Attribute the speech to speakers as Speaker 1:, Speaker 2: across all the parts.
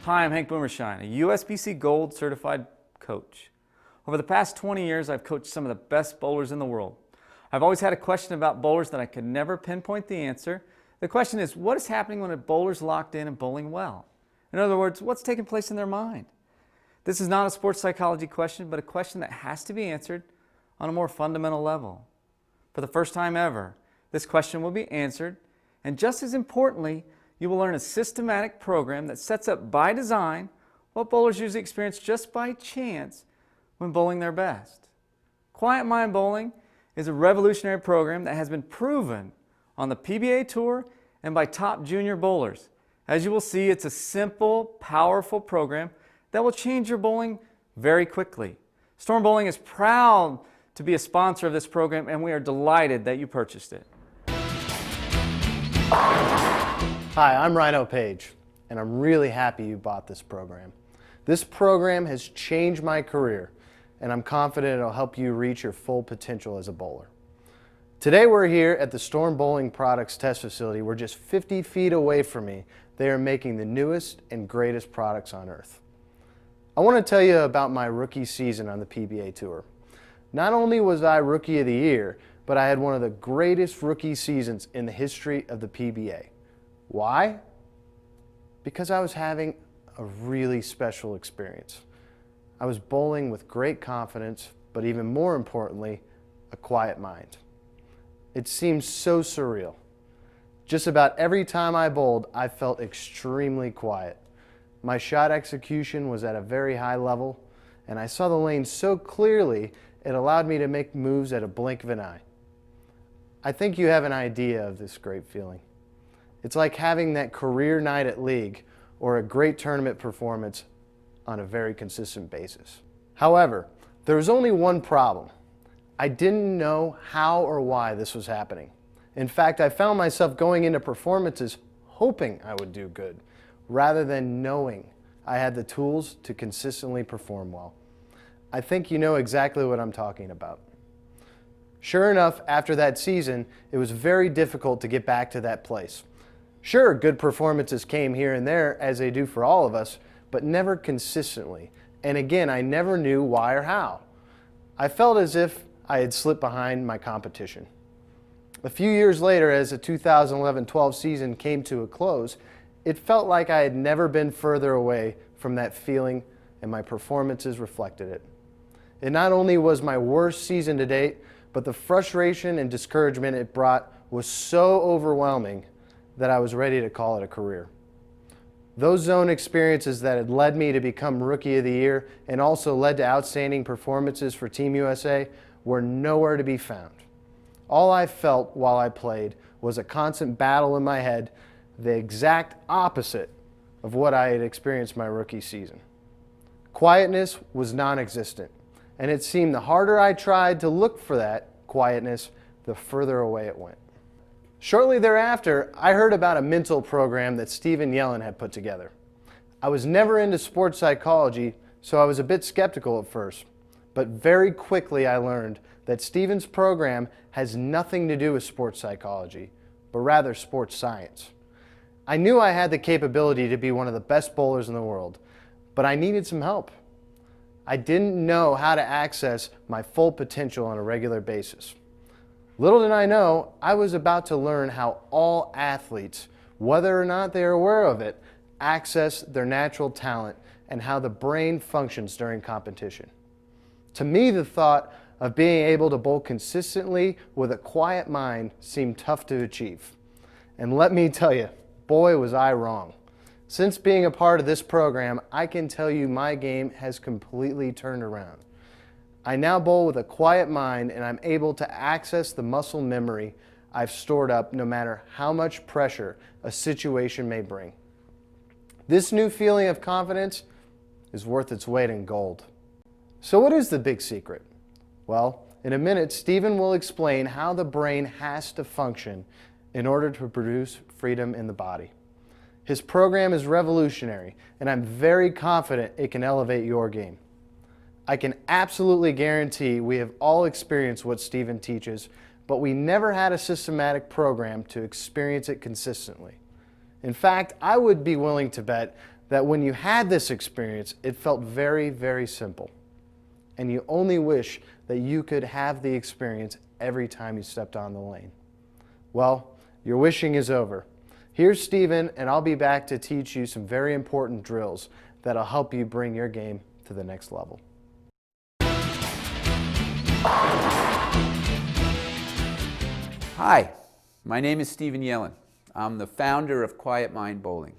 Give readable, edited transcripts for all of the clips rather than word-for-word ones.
Speaker 1: Hi, I'm Hank Boomershine, a USBC Gold certified coach. Over the past 20 years, I've coached some of the best bowlers in the world. I've always had a question about bowlers that I could never pinpoint the answer. The question is, what is happening when a bowler's locked in and bowling well? In other words, what's taking place in their mind? This is not a sports psychology question, but a question that has to be answered on a more fundamental level. For the first time ever, this question will be answered, and just as importantly, you will learn a systematic program that sets up by design what bowlers usually experience just by chance when bowling their best. Quiet Mind Bowling is a revolutionary program that has been proven on the PBA Tour and by top junior bowlers. As you will see, it's a simple, powerful program that will change your bowling very quickly. Storm Bowling is proud to be a sponsor of this program, and we are delighted that you purchased it.
Speaker 2: Hi, I'm Rhino Page, and I'm really happy you bought this program. This program has changed my career, and I'm confident it'll help you reach your full potential as a bowler. Today we're here at the Storm Bowling Products Test Facility. We're just 50 feet away from me. They are making the newest and greatest products on earth. I want to tell you about my rookie season on the PBA Tour. Not only was I Rookie of the Year, but I had one of the greatest rookie seasons in the history of the PBA. Why? Because I was having a really special experience. I was bowling with great confidence, but even more importantly, a quiet mind. It seemed so surreal. Just about every time I bowled, I felt extremely quiet. My shot execution was at a very high level, and I saw the lane so clearly it allowed me to make moves at a blink of an eye. I think you have an idea of this great feeling. It's like having that career night at league or a great tournament performance on a very consistent basis. However, there was only one problem. I didn't know how or why this was happening. In fact, I found myself going into performances hoping I would do good, rather than knowing I had the tools to consistently perform well. I think you know exactly what I'm talking about. Sure enough, after that season, it was very difficult to get back to that place. Sure, good performances came here and there, as they do for all of us, but never consistently. And again, I never knew why or how. I felt as if I had slipped behind my competition. A few years later, as the 2011-12 season came to a close, it felt like I had never been further away from that feeling, and my performances reflected it. It not only was my worst season to date, but the frustration and discouragement it brought was so overwhelming that I was ready to call it a career. Those zone experiences that had led me to become Rookie of the Year and also led to outstanding performances for Team USA were nowhere to be found. All I felt while I played was a constant battle in my head, the exact opposite of what I had experienced my rookie season. Quietness was non-existent, and it seemed the harder I tried to look for that quietness, the further away it went. Shortly thereafter, I heard about a mental program that Stephen Yellen had put together. I was never into sports psychology, so I was a bit skeptical at first, but very quickly I learned that Stephen's program has nothing to do with sports psychology, but rather sports science. I knew I had the capability to be one of the best bowlers in the world, but I needed some help. I didn't know how to access my full potential on a regular basis. Little did I know, I was about to learn how all athletes, whether or not they are aware of it, access their natural talent and how the brain functions during competition. To me, the thought of being able to bowl consistently with a quiet mind seemed tough to achieve. And let me tell you, boy was I wrong. Since being a part of this program, I can tell you my game has completely turned around. I now bowl with a quiet mind, and I'm able to access the muscle memory I've stored up no matter how much pressure a situation may bring. This new feeling of confidence is worth its weight in gold. So what is the big secret? Well, in a minute, Stephen will explain how the brain has to function in order to produce freedom in the body. His program is revolutionary, and I'm very confident it can elevate your game. I can absolutely guarantee we have all experienced what Stephen teaches, but we never had a systematic program to experience it consistently. In fact, I would be willing to bet that when you had this experience, it felt very, very simple. And you only wish that you could have the experience every time you stepped on the lane. Well, your wishing is over. Here's Steven, and I'll be back to teach you some very important drills that'll help you bring your game to the next level.
Speaker 3: Hi, my name is Steven Yellen. I'm the founder of Quiet Mind Bowling.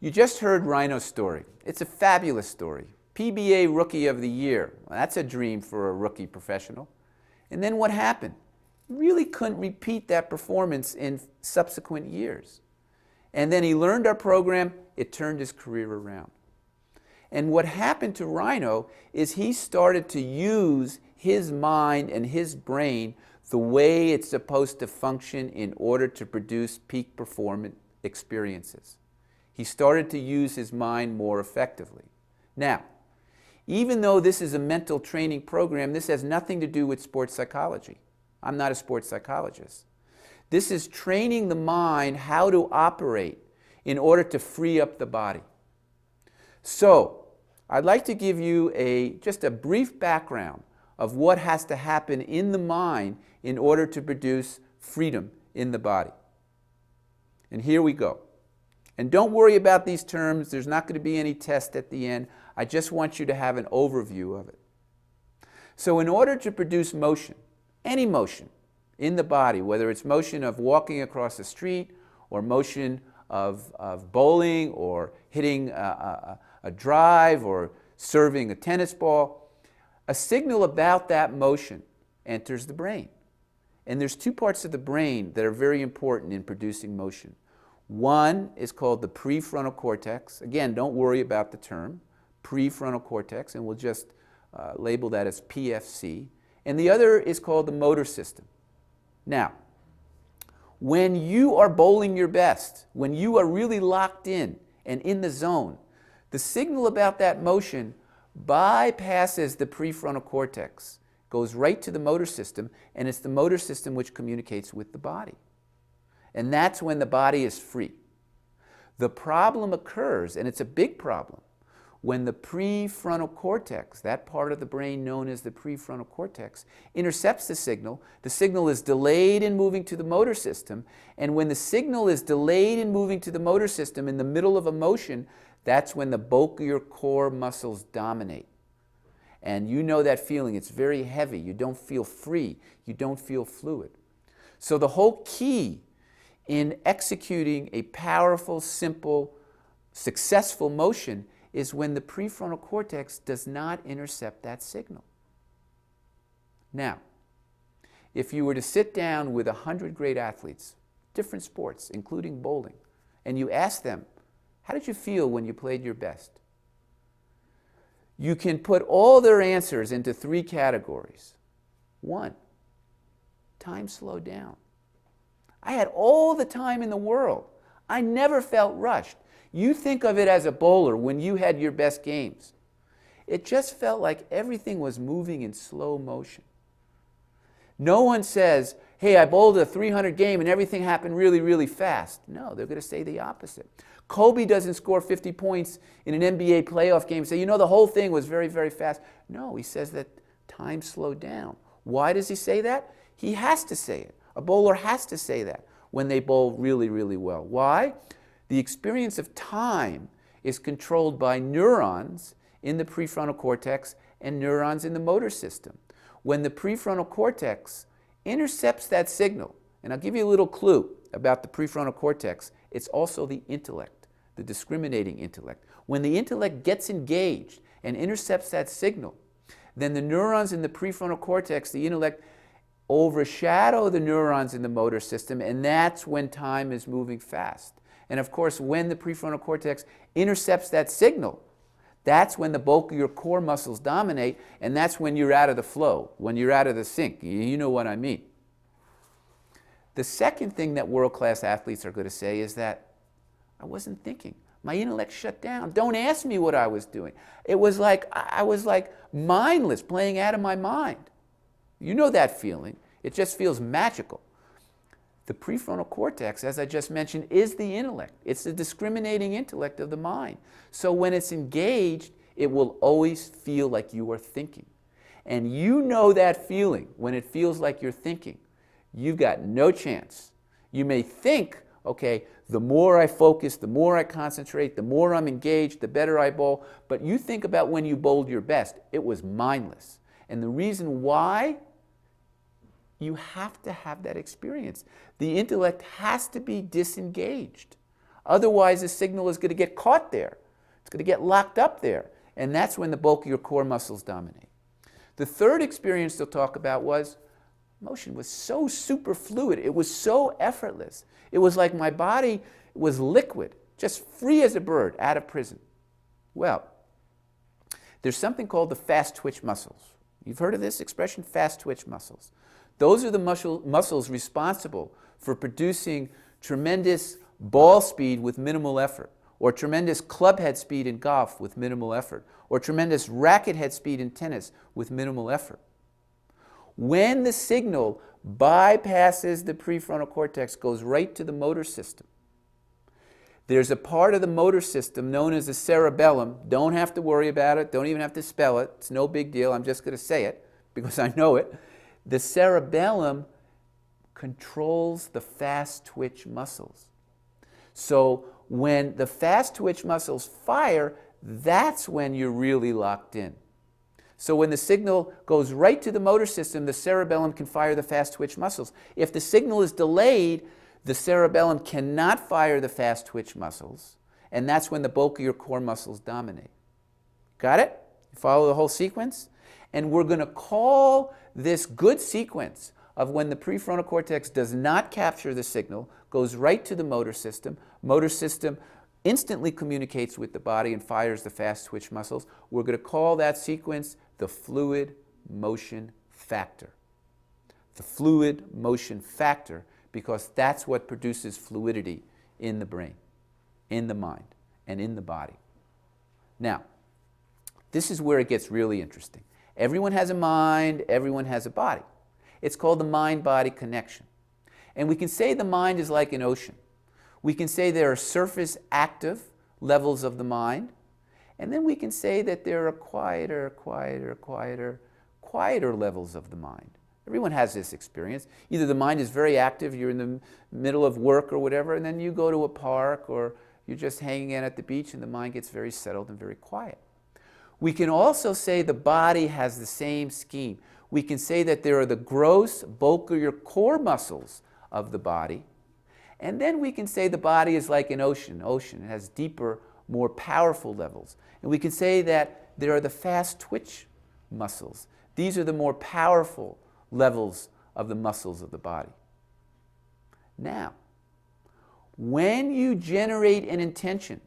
Speaker 3: You just heard Rhino's story. It's a fabulous story. PBA Rookie of the Year. Well, that's a dream for a rookie professional. And then what happened? He really couldn't repeat that performance in subsequent years. And then he learned our program. It turned his career around. And what happened to Rhino is he started to use his mind and his brain the way it's supposed to function in order to produce peak performance experiences. He started to use his mind more effectively. Now, even though this is a mental training program, this has nothing to do with sports psychology. I'm not a sports psychologist. This is training the mind how to operate in order to free up the body. So, I'd like to give you just a brief background of what has to happen in the mind in order to produce freedom in the body. And here we go. And don't worry about these terms. There's not going to be any test at the end. I just want you to have an overview of it. So in order to produce motion, any motion in the body, whether it's motion of walking across the street or motion of bowling or hitting a drive or serving a tennis ball, a signal about that motion enters the brain. And there's two parts of the brain that are very important in producing motion. One is called the prefrontal cortex. Again, don't worry about the term, prefrontal cortex, and we'll just label that as PFC. And the other is called the motor system. Now, when you are bowling your best, when you are really locked in and in the zone, the signal about that motion bypasses the prefrontal cortex, goes right to the motor system, and it's the motor system which communicates with the body. And that's when the body is free. The problem occurs, and it's a big problem, when the prefrontal cortex, that part of the brain known as the prefrontal cortex, intercepts the signal is delayed in moving to the motor system, and when the signal is delayed in moving to the motor system in the middle of a motion, that's when the bulk of your core muscles dominate. And you know that feeling, it's very heavy, you don't feel free, you don't feel fluid. So the whole key in executing a powerful, simple, successful motion is when the prefrontal cortex does not intercept that signal. Now, if you were to sit down with 100 great athletes, different sports, including bowling, and you ask them, how did you feel when you played your best? You can put all their answers into three categories. One, time slowed down. I had all the time in the world. I never felt rushed. You think of it as a bowler when you had your best games. It just felt like everything was moving in slow motion. No one says, hey, I bowled a 300 game and everything happened really, really fast. No, they're going to say the opposite. Kobe doesn't score 50 points in an NBA playoff game and say, you know, the whole thing was very, very fast. No, he says that time slowed down. Why does he say that? He has to say it. A bowler has to say that when they bowl really, really well. Why? The experience of time is controlled by neurons in the prefrontal cortex and neurons in the motor system. When the prefrontal cortex intercepts that signal, and I'll give you a little clue about the prefrontal cortex, it's also the intellect, the discriminating intellect. When the intellect gets engaged and intercepts that signal, then the neurons in the prefrontal cortex, the intellect, overshadow the neurons in the motor system, and that's when time is moving fast. And of course, when the prefrontal cortex intercepts that signal, that's when the bulk of your core muscles dominate, and that's when you're out of the flow, when you're out of the sync. You know what I mean. The second thing that world-class athletes are going to say is that I wasn't thinking. My intellect shut down. Don't ask me what I was doing. It was like I was like mindless, playing out of my mind. You know that feeling. It just feels magical. The prefrontal cortex, as I just mentioned, is the intellect. It's the discriminating intellect of the mind. So when it's engaged, it will always feel like you are thinking. And you know that feeling when it feels like you're thinking. You've got no chance. You may think, okay, the more I focus, the more I concentrate, the more I'm engaged, the better I bowl. But you think about when you bowled your best. It was mindless. And the reason why, you have to have that experience. The intellect has to be disengaged. Otherwise, the signal is going to get caught there. It's going to get locked up there. And that's when the bulk of your core muscles dominate. The third experience they'll talk about was motion was so super fluid. It was so effortless. It was like my body was liquid, just free as a bird out of prison. Well, there's something called the fast twitch muscles. You've heard of this expression, fast twitch muscles. Those are the muscles responsible for producing tremendous ball speed with minimal effort, or tremendous club head speed in golf with minimal effort, or tremendous racket head speed in tennis with minimal effort. When the signal bypasses the prefrontal cortex, goes right to the motor system, there's a part of the motor system known as the cerebellum. Don't have to worry about it. Don't even have to spell it. It's no big deal. I'm just going to say it because I know it. The cerebellum controls the fast twitch muscles. So when the fast twitch muscles fire, that's when you're really locked in. So when the signal goes right to the motor system, the cerebellum can fire the fast twitch muscles. If the signal is delayed, the cerebellum cannot fire the fast twitch muscles, and that's when the bulk of your core muscles dominate. Got it? You follow the whole sequence? And we're going to call this good sequence of when the prefrontal cortex does not capture the signal, goes right to the motor system instantly communicates with the body and fires the fast twitch muscles. We're going to call that sequence the fluid motion factor. The fluid motion factor, because that's what produces fluidity in the brain, in the mind, and in the body. Now, this is where it gets really interesting. Everyone has a mind, everyone has a body. It's called the mind-body connection. And we can say the mind is like an ocean. We can say there are surface active levels of the mind, and then we can say that there are quieter levels of the mind. Everyone has this experience. Either the mind is very active, you're in the middle of work or whatever, and then you go to a park or you're just hanging out at the beach and the mind gets very settled and very quiet. We can also say the body has the same scheme. We can say that there are the gross bulkier core muscles of the body, and then we can say the body is like an ocean. It has deeper, more powerful levels. And we can say that there are the fast twitch muscles. These are the more powerful levels of the muscles of the body. Now, when you generate an intention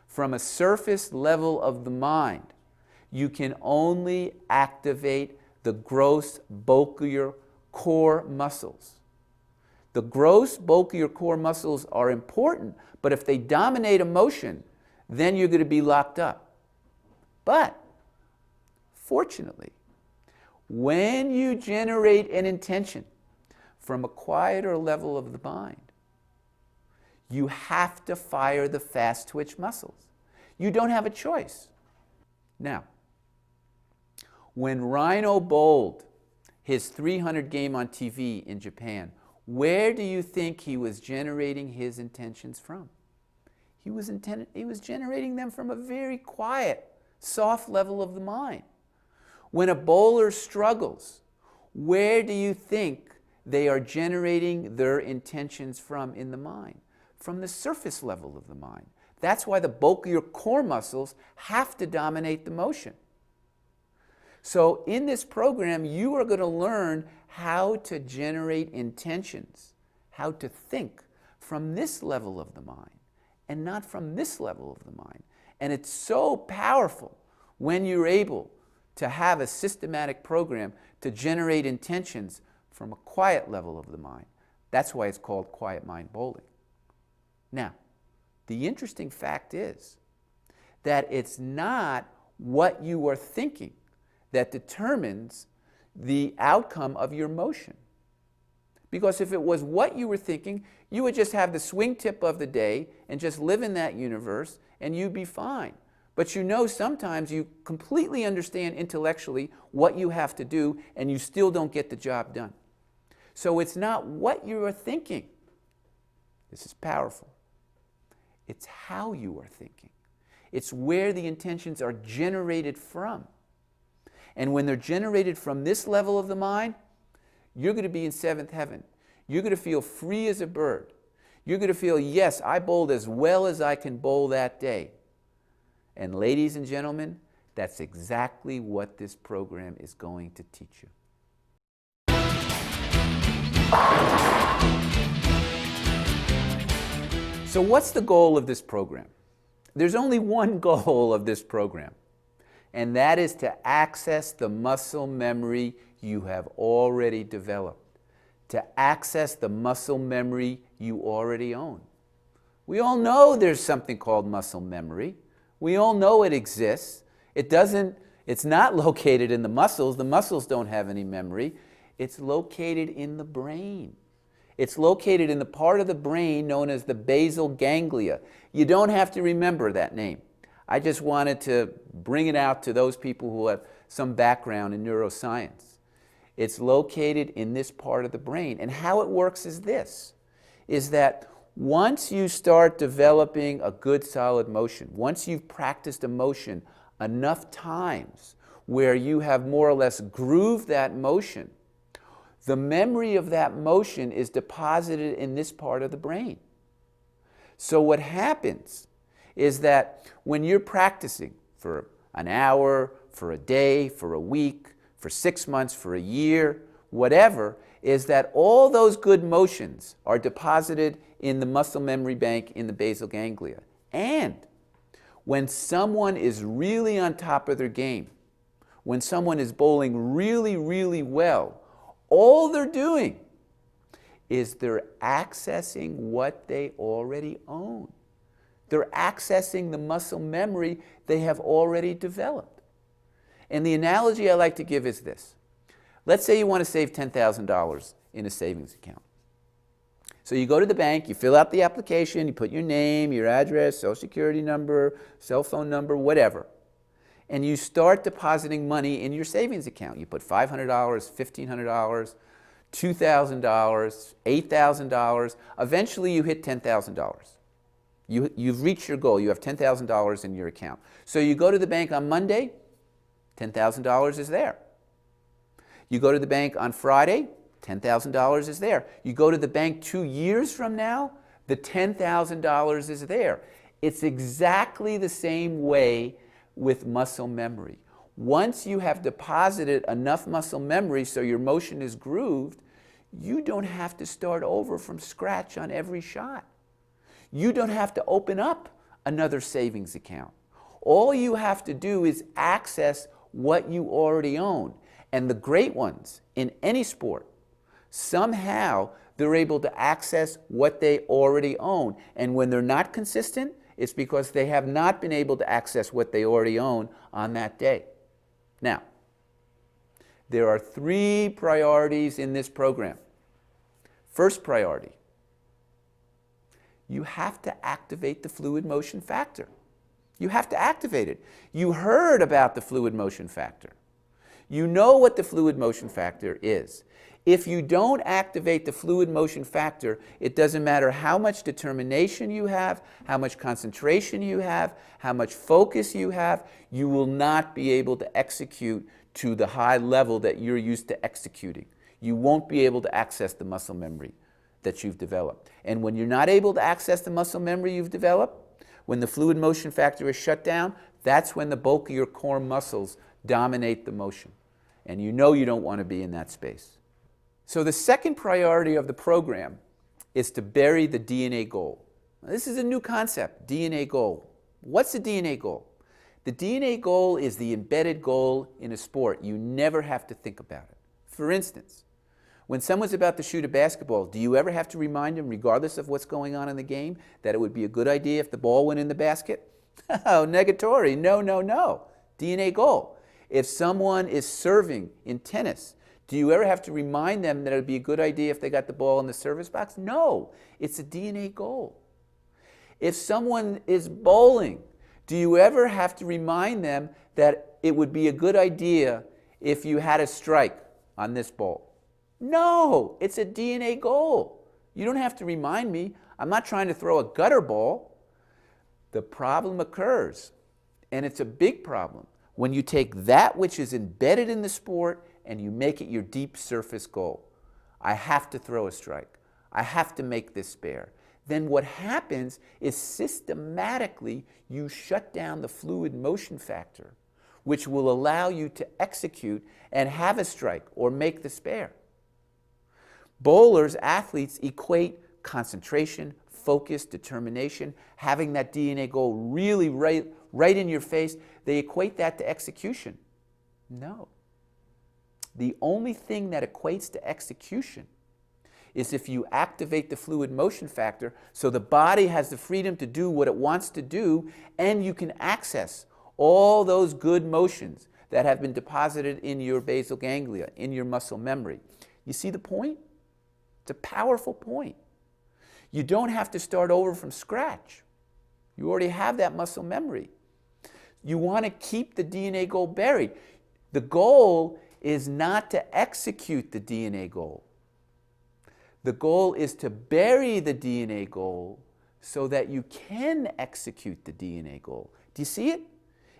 Speaker 3: from a surface level of the mind, you can only activate the gross bulkier core muscles. The gross bulkier core muscles are important, but if they dominate emotion, then you're going to be locked up. But, fortunately, when you generate an intention from a quieter level of the mind, you have to fire the fast twitch muscles. You don't have a choice. Now, when Rhino bowled his 300 game on TV in Japan, where do you think he was generating his intentions from? He was generating them from a very quiet, soft level of the mind. When a bowler struggles, where do you think they are generating their intentions from in the mind? From the surface level of the mind. That's why the bulkier core muscles have to dominate the motion. So in this program, you are going to learn how to generate intentions, how to think from this level of the mind and not from this level of the mind. And it's so powerful when you're able to have a systematic program to generate intentions from a quiet level of the mind. That's why it's called quiet mind bowling. Now, the interesting fact is that it's not what you are thinking that determines the outcome of your motion. Because if it was what you were thinking, you would just have the swing tip of the day and just live in that universe and you'd be fine. But you know sometimes you completely understand intellectually what you have to do and you still don't get the job done. So it's not what you are thinking. This is powerful. It's how you are thinking. It's where the intentions are generated from. And when they're generated from this level of the mind, you're going to be in seventh heaven. You're going to feel free as a bird. You're going to feel, yes, I bowled as well as I can bowl that day. And ladies and gentlemen, that's exactly what this program is going to teach you. So what's the goal of this program? There's only one goal of this program, and that is to access the muscle memory you have already developed, to access the muscle memory you already own. We all know there's something called muscle memory. We all know it exists. It's not located in the muscles. The muscles don't have any memory. It's located in the brain. It's located in the part of the brain known as the basal ganglia. You don't have to remember that name. I just wanted to bring it out to those people who have some background in neuroscience. It's located in this part of the brain. And how it works is this, is that once you start developing a good solid motion, once you've practiced a motion enough times where you have more or less grooved that motion, the memory of that motion is deposited in this part of the brain. So what happens is that when you're practicing for an hour, for a day, for a week, for 6 months, for a year, whatever, is that all those good motions are deposited in the muscle memory bank in the basal ganglia. And when someone is really on top of their game, when someone is bowling really, really well, all they're doing is they're accessing what they already own. They're accessing the muscle memory they have already developed. And the analogy I like to give is this. Let's say you want to save $10,000 in a savings account. So you go to the bank, you fill out the application, you put your name, your address, social security number, cell phone number, whatever. And you start depositing money in your savings account. You put $500, $1,500, $2,000, $8,000. Eventually you hit $10,000. You've reached your goal. You have $10,000 in your account. So you go to the bank on Monday, $10,000 is there. You go to the bank on Friday, $10,000 is there. You go to the bank 2 years from now, the $10,000 is there. It's exactly the same way with muscle memory. Once you have deposited enough muscle memory so your motion is grooved, you don't have to start over from scratch on every shot. You don't have to open up another savings account. All you have to do is access what you already own. And the great ones in any sport, somehow they're able to access what they already own. And when they're not consistent, it's because they have not been able to access what they already own on that day. Now, there are 3 priorities in this program. First priority, you have to activate the fluid motion factor. You have to activate it. You heard about the fluid motion factor. You know what the fluid motion factor is. If you don't activate the fluid motion factor, it doesn't matter how much determination you have, how much concentration you have, how much focus you have, you will not be able to execute to the high level that you're used to executing. You won't be able to access the muscle memory that you've developed. And when you're not able to access the muscle memory you've developed, when the fluid motion factor is shut down, that's when the bulk of your core muscles dominate the motion. And you know you don't want to be in that space. So the second priority of the program is to bury the DNA goal. Now, this is a new concept, DNA goal. What's the DNA goal? The DNA goal is the embedded goal in a sport. You never have to think about it. For instance, when someone's about to shoot a basketball, do you ever have to remind them, regardless of what's going on in the game, that it would be a good idea if the ball went in the basket? Oh, negatory. No, no, no. DNA goal. If someone is serving in tennis, Do you ever have to remind them that it would be a good idea if they got the ball in the service box? No, it's a DNA goal. If someone is bowling, do you ever have to remind them that it would be a good idea if you had a strike on this bowl? No, it's a DNA goal. You don't have to remind me. I'm not trying to throw a gutter ball. The problem occurs, and it's a big problem, when you take that which is embedded in the sport and you make it your deep surface goal. I have to throw a strike. I have to make this spare. Then what happens is systematically you shut down the fluid motion factor, which will allow you to execute and have a strike or make the spare. Bowlers, athletes equate concentration, focus, determination, having that DNA goal really right in your face. They equate that to execution. No. The only thing that equates to execution is if you activate the fluid motion factor so the body has the freedom to do what it wants to do, and you can access all those good motions that have been deposited in your basal ganglia, in your muscle memory. You see the point? It's a powerful point. You don't have to start over from scratch. You already have that muscle memory. You want to keep the DNA goal buried. The goal is not to execute the DNA goal. The goal is to bury the DNA goal so that you can execute the DNA goal. Do you see it?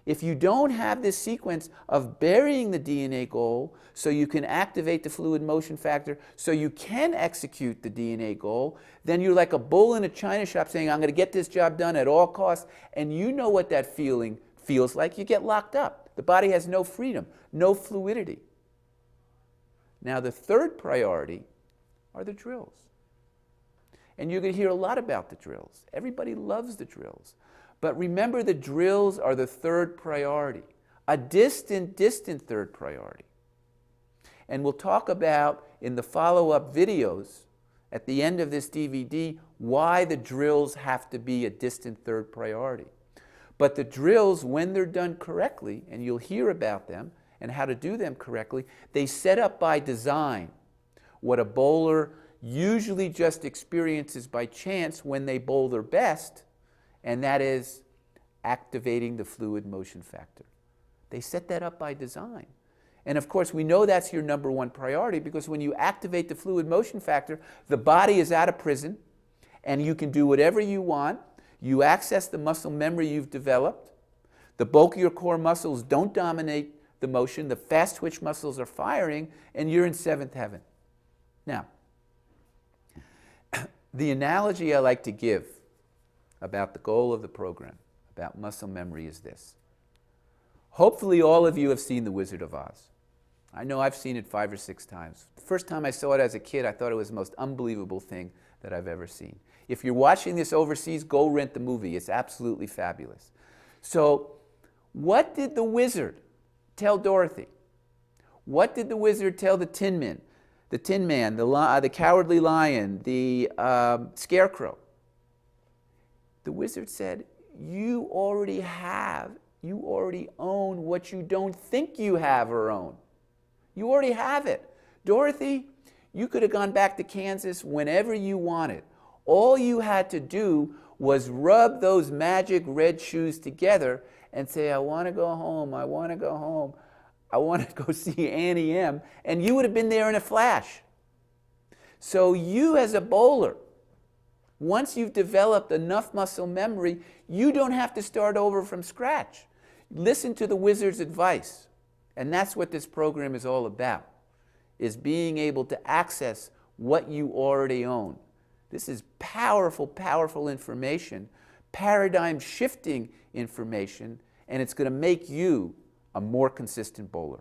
Speaker 3: If you don't have this sequence of burying the DNA goal so you can activate the fluid motion factor so you can execute the DNA goal, then you're like a bull in a china shop saying, I'm going to get this job done at all costs, and you know what that feeling feels like. You get locked up. The body has no freedom, no fluidity. Now the third priority are the drills. And you're going to hear a lot about the drills. Everybody loves the drills. But remember, the drills are the third priority, a distant third priority. And we'll talk about in the follow-up videos at the end of this DVD why the drills have to be a distant third priority. But the drills, when they're done correctly, and you'll hear about them and how to do them correctly, they set up by design what a bowler usually just experiences by chance when they bowl their best, and that is activating the fluid motion factor. They set that up by design. And of course, we know that's your number one priority, because when you activate the fluid motion factor, the body is out of prison, and you can do whatever you want. You access the muscle memory you've developed. The bulk of your core muscles don't dominate the motion. The fast twitch muscles are firing, and you're in seventh heaven. Now, the analogy I like to give about the goal of the program, about muscle memory, is this. Hopefully all of you have seen The Wizard of Oz. I know I've seen it 5 or 6 times. The first time I saw it as a kid, I thought it was the most unbelievable thing that I've ever seen. If you're watching this overseas, go rent the movie. It's absolutely fabulous. So, what did the wizard tell Dorothy? What did the wizard tell the Tin Man, the Cowardly Lion, the Scarecrow? The wizard said, you already own what you don't think you have or own. You already have it. Dorothy, you could have gone back to Kansas whenever you wanted. All you had to do was rub those magic red shoes together and say, I want to go home, I want to go home, I want to go see Annie M., and you would have been there in a flash. So you as a bowler, once you've developed enough muscle memory, you don't have to start over from scratch. Listen to the wizard's advice. And that's what this program is all about, is being able to access what you already own. This is powerful, powerful information, paradigm-shifting information, and it's going to make you a more consistent bowler.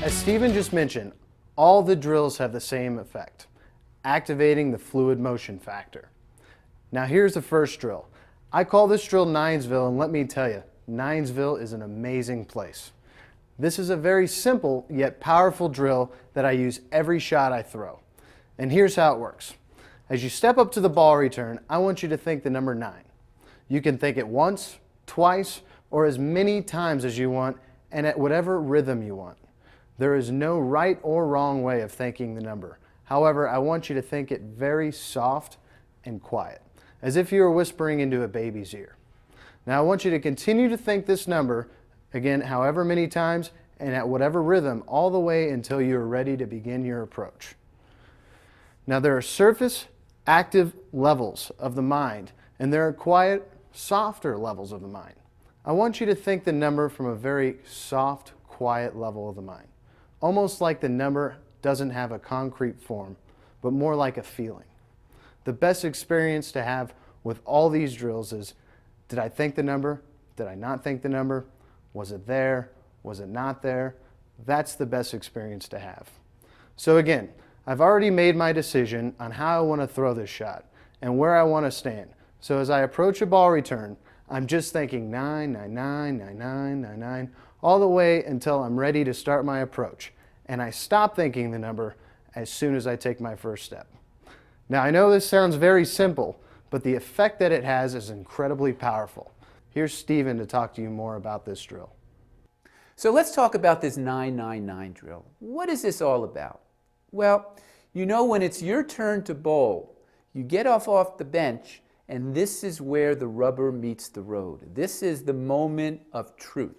Speaker 2: As Stephen just mentioned, all the drills have the same effect, activating the fluid motion factor. Now here's the first drill. I call this drill Ninesville, and let me tell you, Ninesville is an amazing place. This is a very simple yet powerful drill that I use every shot I throw. And here's how it works. As you step up to the ball return, I want you to think the number 9. You can think it once, twice, or as many times as you want and at whatever rhythm you want. There is no right or wrong way of thinking the number. However, I want you to think it very soft and quiet, as if you were whispering into a baby's ear. Now I want you to continue to think this number, again, however many times and at whatever rhythm, all the way until you are ready to begin your approach. Now there are surface, active levels of the mind, and there are quiet, softer levels of the mind. I want you to think the number from a very soft, quiet level of the mind. Almost like the number doesn't have a concrete form, but more like a feeling. The best experience to have with all these drills is, did I think the number? Did I not think the number? Was it there? Was it not there? That's the best experience to have. So again, I've already made my decision on how I want to throw this shot and where I want to stand. So as I approach a ball return, I'm just thinking 9, 9, 9, 9, 9, 9, 9, all the way until I'm ready to start my approach. And I stop thinking the number as soon as I take my first step. Now I know this sounds very simple, but the effect that it has is incredibly powerful. Here's Steven to talk to you more about this drill.
Speaker 3: So let's talk about this 9-9-9 drill. What is this all about? Well, you know, when it's your turn to bowl, you get off the bench, and this is where the rubber meets the road. This is the moment of truth.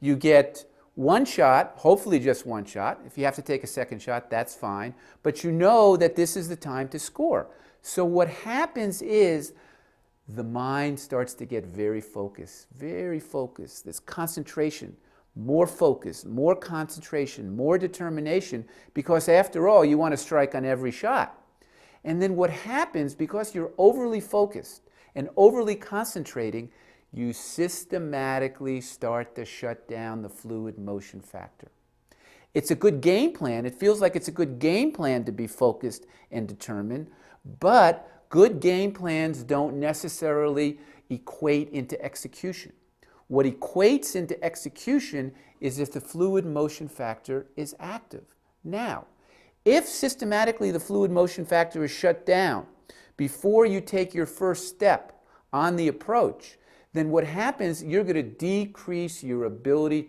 Speaker 3: You get one shot, hopefully just one shot. If you have to take a second shot, that's fine. But you know that this is the time to score. So what happens is the mind starts to get very focused. This concentration, more focus, more concentration, more determination, because after all, you want to strike on every shot. And then what happens, because you're overly focused and overly concentrating, you systematically start to shut down the fluid motion factor. It's a good game plan. It feels like it's a good game plan to be focused and determined, but good game plans don't necessarily equate into execution. What equates into execution is if the fluid motion factor is active. Now, if systematically the fluid motion factor is shut down before you take your first step on the approach, then what happens, you're going to decrease your ability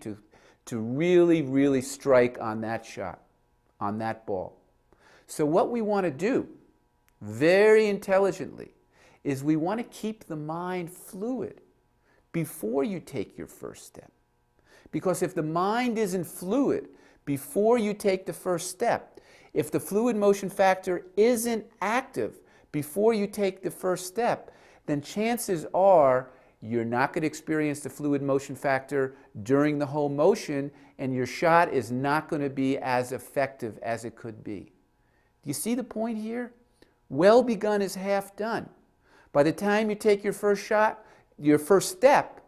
Speaker 3: to really strike on that shot, on that ball. So what we want to do, very intelligently, is we want to keep the mind fluid before you take your first step. Because if the mind isn't fluid before you take the first step, if the fluid motion factor isn't active before you take the first step, then chances are you're not going to experience the fluid motion factor during the whole motion, and your shot is not going to be as effective as it could be. Do you see the point here? Well begun is half done. By the time you take your first shot, your first step,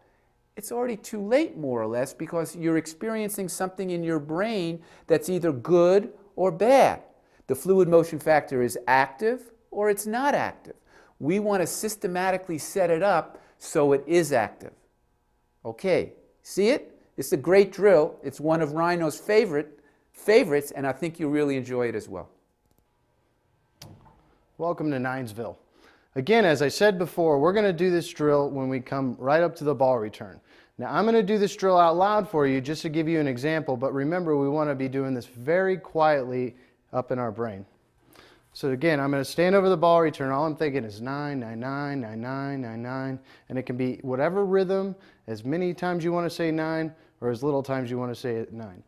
Speaker 3: it's already too late, more or less, because you're experiencing something in your brain that's either good or bad. The fluid motion factor is active or it's not active. We want to systematically set it up so it is active. Okay, see it? It's a great drill. It's one of Rhino's favorites, and I think you'll really enjoy it as well.
Speaker 2: Welcome to Ninesville. Again, as I said before, we're going to do this drill when we come right up to the ball return. Now I'm going to do this drill out loud for you just to give you an example, but remember we want to be doing this very quietly up in our brain. So again, I'm going to stand over the ball return. All I'm thinking is 9, 9, 9, 9, 9, 9, 9, and it can be whatever rhythm, as many times you want to say 9 or as little times you want to say it 9.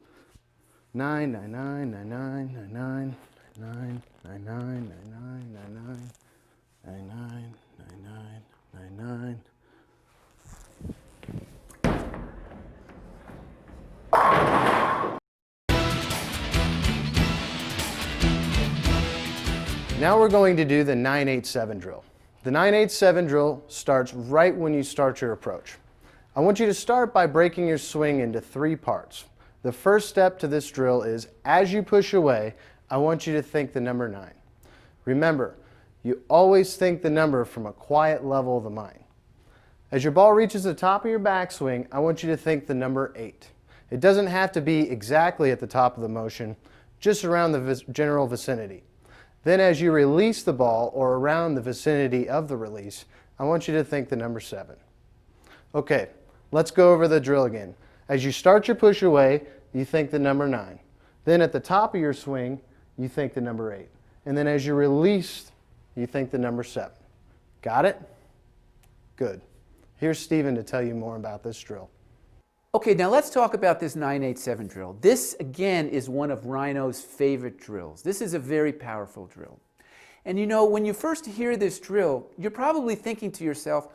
Speaker 2: 9, 9, 9, 9, 9, 9, 9, 9, 9, 9, 9, 9, 9, 99, 99, 99. Now we're going to do the 9-8-7 drill. The 9-8-7 drill starts right when you start your approach. I want you to start by breaking your swing into 3 parts. The first step to this drill is, as you push away, I want you to think the number 9. Remember, you always think the number from a quiet level of the mind. As your ball reaches the top of your backswing, I want you to think the number 8. It doesn't have to be exactly at the top of the motion, just around the general vicinity. Then as you release the ball, or around the vicinity of the release, I want you to think the number 7. Okay, Let's go over the drill again. As you start your push away, you think the number 9. Then at the top of your swing, you think the number 8. And then as you release, you think the number 7. Got it? Good. Here's Steven to tell you more about this drill.
Speaker 3: Okay, now let's talk about this 9-8-7 drill. This, again, is one of Rhino's favorite drills. This is a very powerful drill. And you know, when you first hear this drill, you're probably thinking to yourself,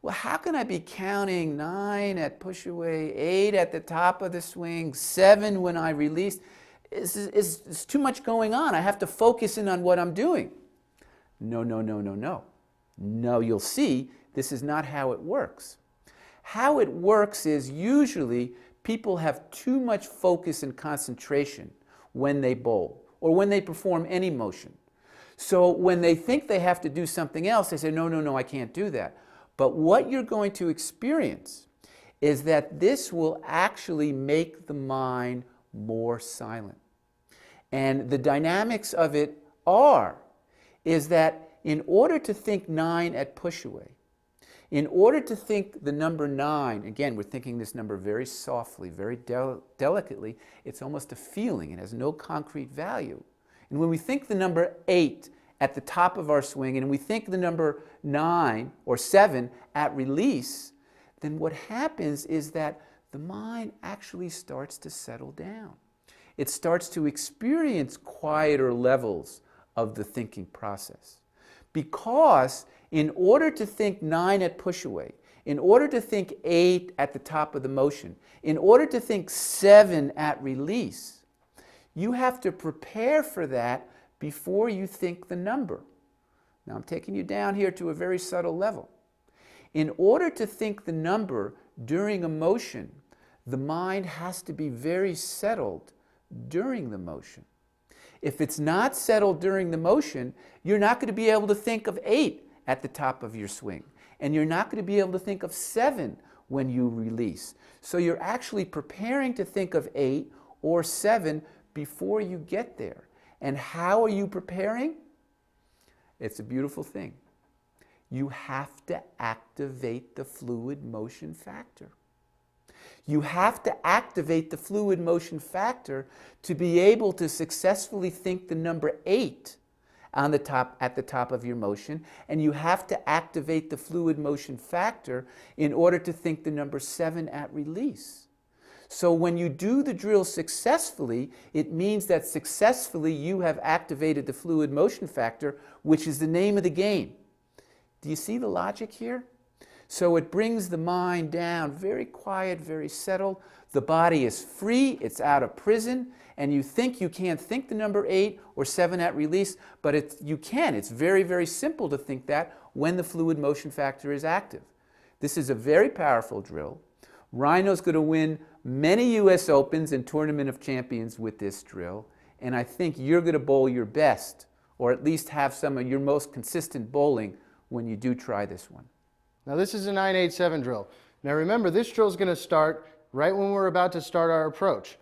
Speaker 3: well, how can I be counting 9 at push away, 8 at the top of the swing, 7 when I release? It's too much going on. I have to focus in on what I'm doing. No, no, no, no, no. No, you'll see, this is not how it works. How it works is usually people have too much focus and concentration when they bowl or when they perform any motion. So when they think they have to do something else, they say, no, no, no, I can't do that. But what you're going to experience is that this will actually make the mind more silent. And the dynamics of it is that in order to think 9 at push away, in order to think the number 9, again, we're thinking this number very softly, very delicately, it's almost a feeling, it has no concrete value. And when we think the number 8 at the top of our swing, and we think the number 9 or 7 at release, then what happens is that the mind actually starts to settle down. It starts to experience quieter levels of the thinking process. Because in order to think 9 at push away, in order to think 8 at the top of the motion, in order to think 7 at release, you have to prepare for that before you think the number. Now I'm taking you down here to a very subtle level. In order to think the number during a motion, the mind has to be very settled during the motion. If it's not settled during the motion, you're not going to be able to think of 8 at the top of your swing. And you're not going to be able to think of 7 when you release. So you're actually preparing to think of 8 or 7 before you get there. And how are you preparing? It's a beautiful thing. You have to activate the fluid motion factor. You have to activate the fluid motion factor to be able to successfully think the number 8 at the top of your motion, and you have to activate the fluid motion factor in order to think the number 7 at release. So when you do the drill successfully, it means that successfully you have activated the fluid motion factor, which is the name of the game. Do you see the logic here? So it brings the mind down, very quiet, very settled. The body is free, it's out of prison, and you think you can't think the number 8 or 7 at release, but you can. It's very, very simple to think that when the fluid motion factor is active. This is a very powerful drill. Rhino's going to win many U.S. Opens and Tournament of Champions with this drill, and I think you're going to bowl your best, or at least have some of your most consistent bowling when you do try this one.
Speaker 2: Now this is a 9-8-7 drill. Now remember, this drill is going to start right when we're about to start our approach.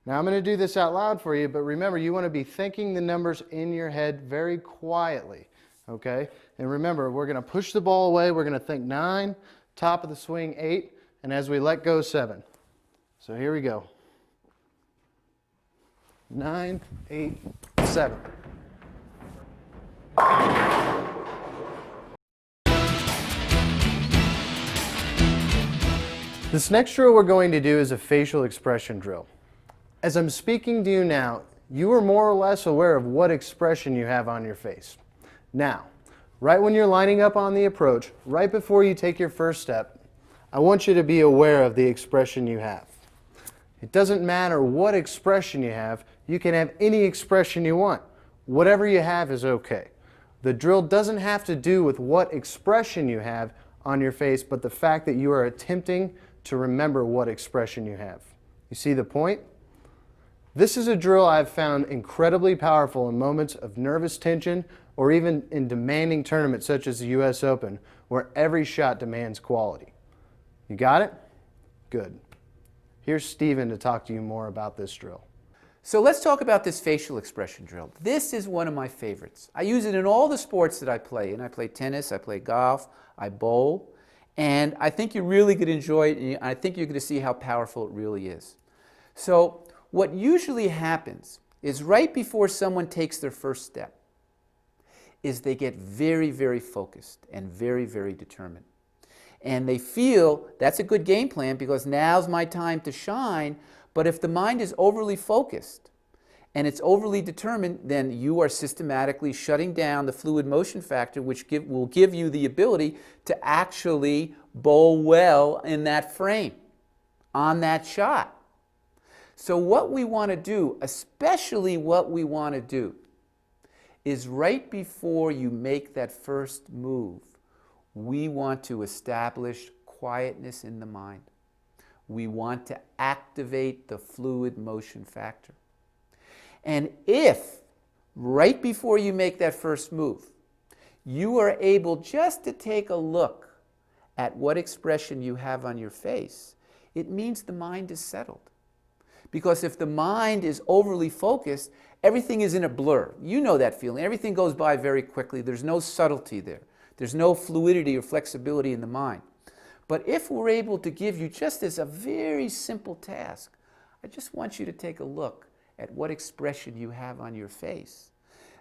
Speaker 2: Now I'm going to do this out loud for you, but remember, you want to be thinking the numbers in your head very quietly, okay? And remember, we're going to push the ball away. We're going to think 9, top of the swing 8, and as we let go 7. So here we go. 9, 8, 7. This next drill we're going to do is a facial expression drill. As I'm speaking to you now, you are more or less aware of what expression you have on your face. Now, right when you're lining up on the approach, right before you take your first step, I want you to be aware of the expression you have. It doesn't matter what expression you have, you can have any expression you want. Whatever you have is okay. The drill doesn't have to do with what expression you have on your face, but the fact that you are attempting to remember what expression you have. You see the point? This is a drill I've found incredibly powerful in moments of nervous tension or even in demanding tournaments such as the U.S. Open, where every shot demands quality. You got it? Good. Here's Steven to talk to you more about this drill.
Speaker 3: So let's talk about this facial expression drill. This is one of my favorites. I use it in all the sports that I play. And I play tennis, I play golf, I bowl. And I think you're really going to enjoy it, and I think you're going to see how powerful it really is. So what usually happens is right before someone takes their first step is they get very, very focused and very, very determined. And they feel that's a good game plan because now's my time to shine. But if the mind is overly focused and it's overly determined, then you are systematically shutting down the fluid motion factor, which will give you the ability to actually bowl well in that frame, on that shot. So what we want to do, especially what we want to do, is right before you make that first move, we want to establish quietness in the mind. We want to activate the fluid motion factor. And if, right before you make that first move, you are able just to take a look at what expression you have on your face, it means the mind is settled. Because if the mind is overly focused, everything is in a blur. You know that feeling. Everything goes by very quickly. There's no subtlety there. There's no fluidity or flexibility in the mind. But if we're able to give you just as a very simple task, I just want you to take a look at what expression you have on your face.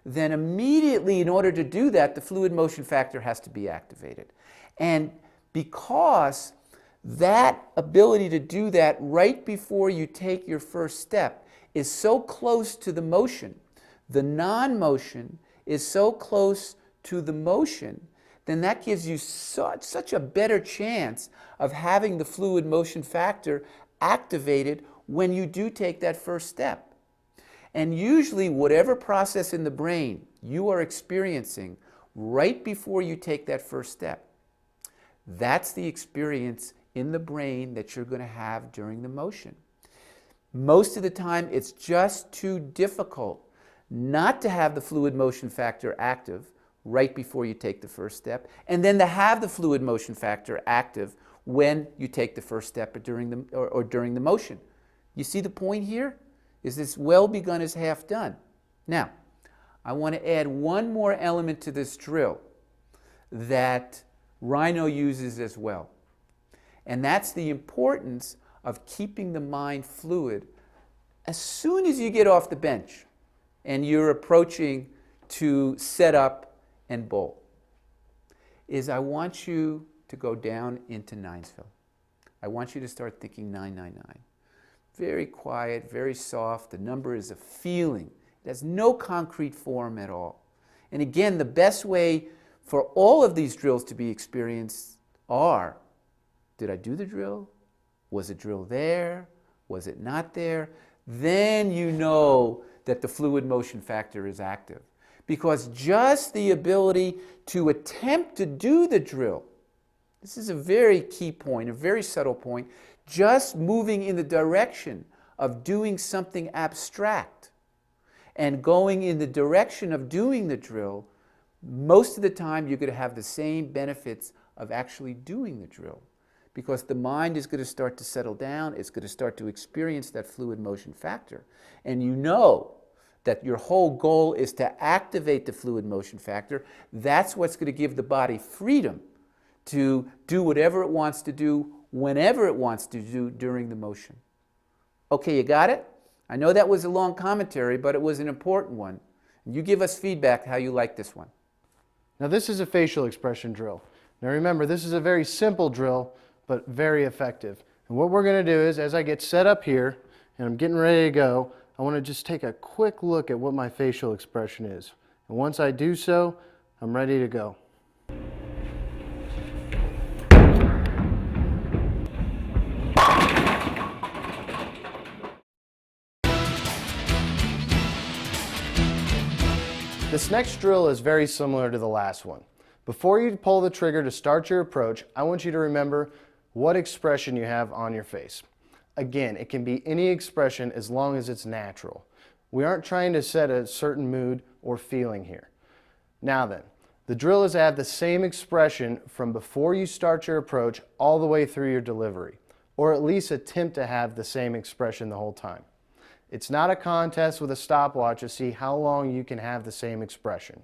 Speaker 3: Then immediately, in order to do that, the fluid motion factor has to be activated. And because that ability to do that right before you take your first step is so close to the motion, the non-motion is so close to the motion, then that gives you such a better chance of having the fluid motion factor activated when you do take that first step. And usually whatever process in the brain you are experiencing right before you take that first step, that's the experience in the brain that you're going to have during the motion. Most of the time, it's just too difficult not to have the fluid motion factor active right before you take the first step, and then to have the fluid motion factor active when you take the first step or during the motion. You see the point here? Is this well begun is half done. Now, I want to add one more element to this drill that Rhino uses as well. And that's the importance of keeping the mind fluid as soon as you get off the bench and you're approaching to set up and bowl. Is I want you to go down into Ninesville. I want you to start thinking 999. Very quiet, very soft. The number is a feeling. It has no concrete form at all. And again, the best way for all of these drills to be experienced are, did I do the drill? Was the drill there? Was it not there? Then you know that the fluid motion factor is active. Because just the ability to attempt to do the drill, this is a very key point, a very subtle point, just moving in the direction of doing something abstract and going in the direction of doing the drill, most of the time you're going to have the same benefits of actually doing the drill. Because the mind is going to start to settle down, it's going to start to experience that fluid motion factor. And you know that your whole goal is to activate the fluid motion factor. That's what's going to give the body freedom to do whatever it wants to do, whenever it wants to do during the motion. Okay, you got it? I know that was a long commentary, but it was an important one. You give us feedback how you like this one.
Speaker 2: Now this is a facial expression drill. Now remember, this is a very simple drill, but very effective. And what we're going to do is, as I get set up here and I'm getting ready to go, I want to just take a quick look at what my facial expression is. And once I do so, I'm ready to go. This next drill is very similar to the last one. Before you pull the trigger to start your approach, I want you to remember what expression you have on your face. Again, it can be any expression as long as it's natural. We aren't trying to set a certain mood or feeling here. Now then, the drill is to have the same expression from before you start your approach all the way through your delivery, or at least attempt to have the same expression the whole time. It's not a contest with a stopwatch to see how long you can have the same expression.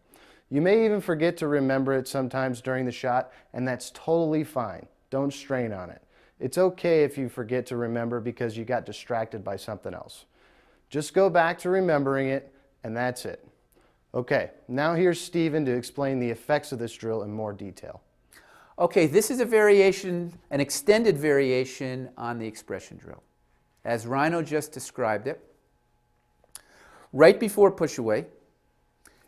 Speaker 2: You may even forget to remember it sometimes during the shot, and that's totally fine. Don't strain on it. It's okay if you forget to remember because you got distracted by something else. Just go back to remembering it, and that's it. Okay, now here's Stephen to explain the effects of this drill in more detail.
Speaker 3: Okay, this is a variation, an extended variation on the expression drill. As Rhino just described it, right before push away,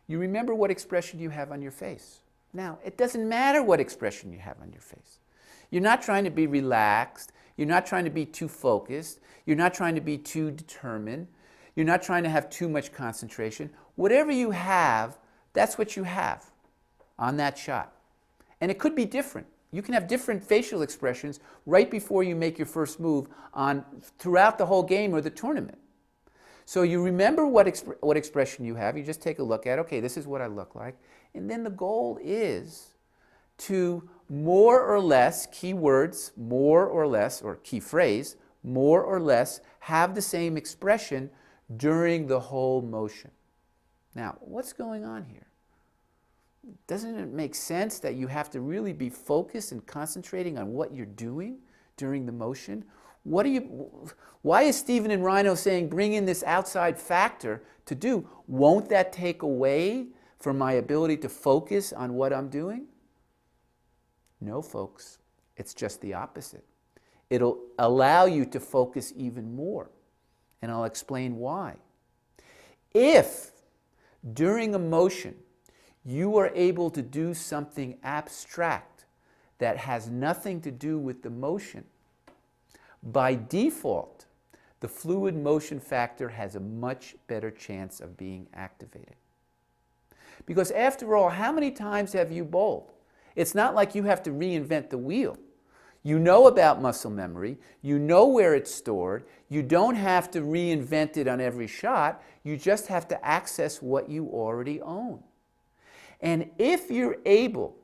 Speaker 3: you remember what expression you have on your face. Now, it doesn't matter what expression you have on your face. You're not trying to be relaxed. You're not trying to be too focused. You're not trying to be too determined. You're not trying to have too much concentration. Whatever you have, that's what you have on that shot. And it could be different. You can have different facial expressions right before you make your first move throughout the whole game or the tournament. So you remember what expression you have. You just take a look at, okay, this is what I look like. And then the goal is to more or less, key words, more or less, or key phrase, more or less, have the same expression during the whole motion. Now, what's going on here? Doesn't it make sense that you have to really be focused and concentrating on what you're doing during the motion? Why is Stephen and Rhino saying bring in this outside factor to do? Won't that take away from my ability to focus on what I'm doing? No, folks, it's just the opposite. It'll allow you to focus even more, and I'll explain why. If during a motion you are able to do something abstract that has nothing to do with the motion, by default, the fluid motion factor has a much better chance of being activated. Because after all, how many times have you bowled? It's not like you have to reinvent the wheel. You know about muscle memory. You know where it's stored. You don't have to reinvent it on every shot. You just have to access what you already own. And if you're able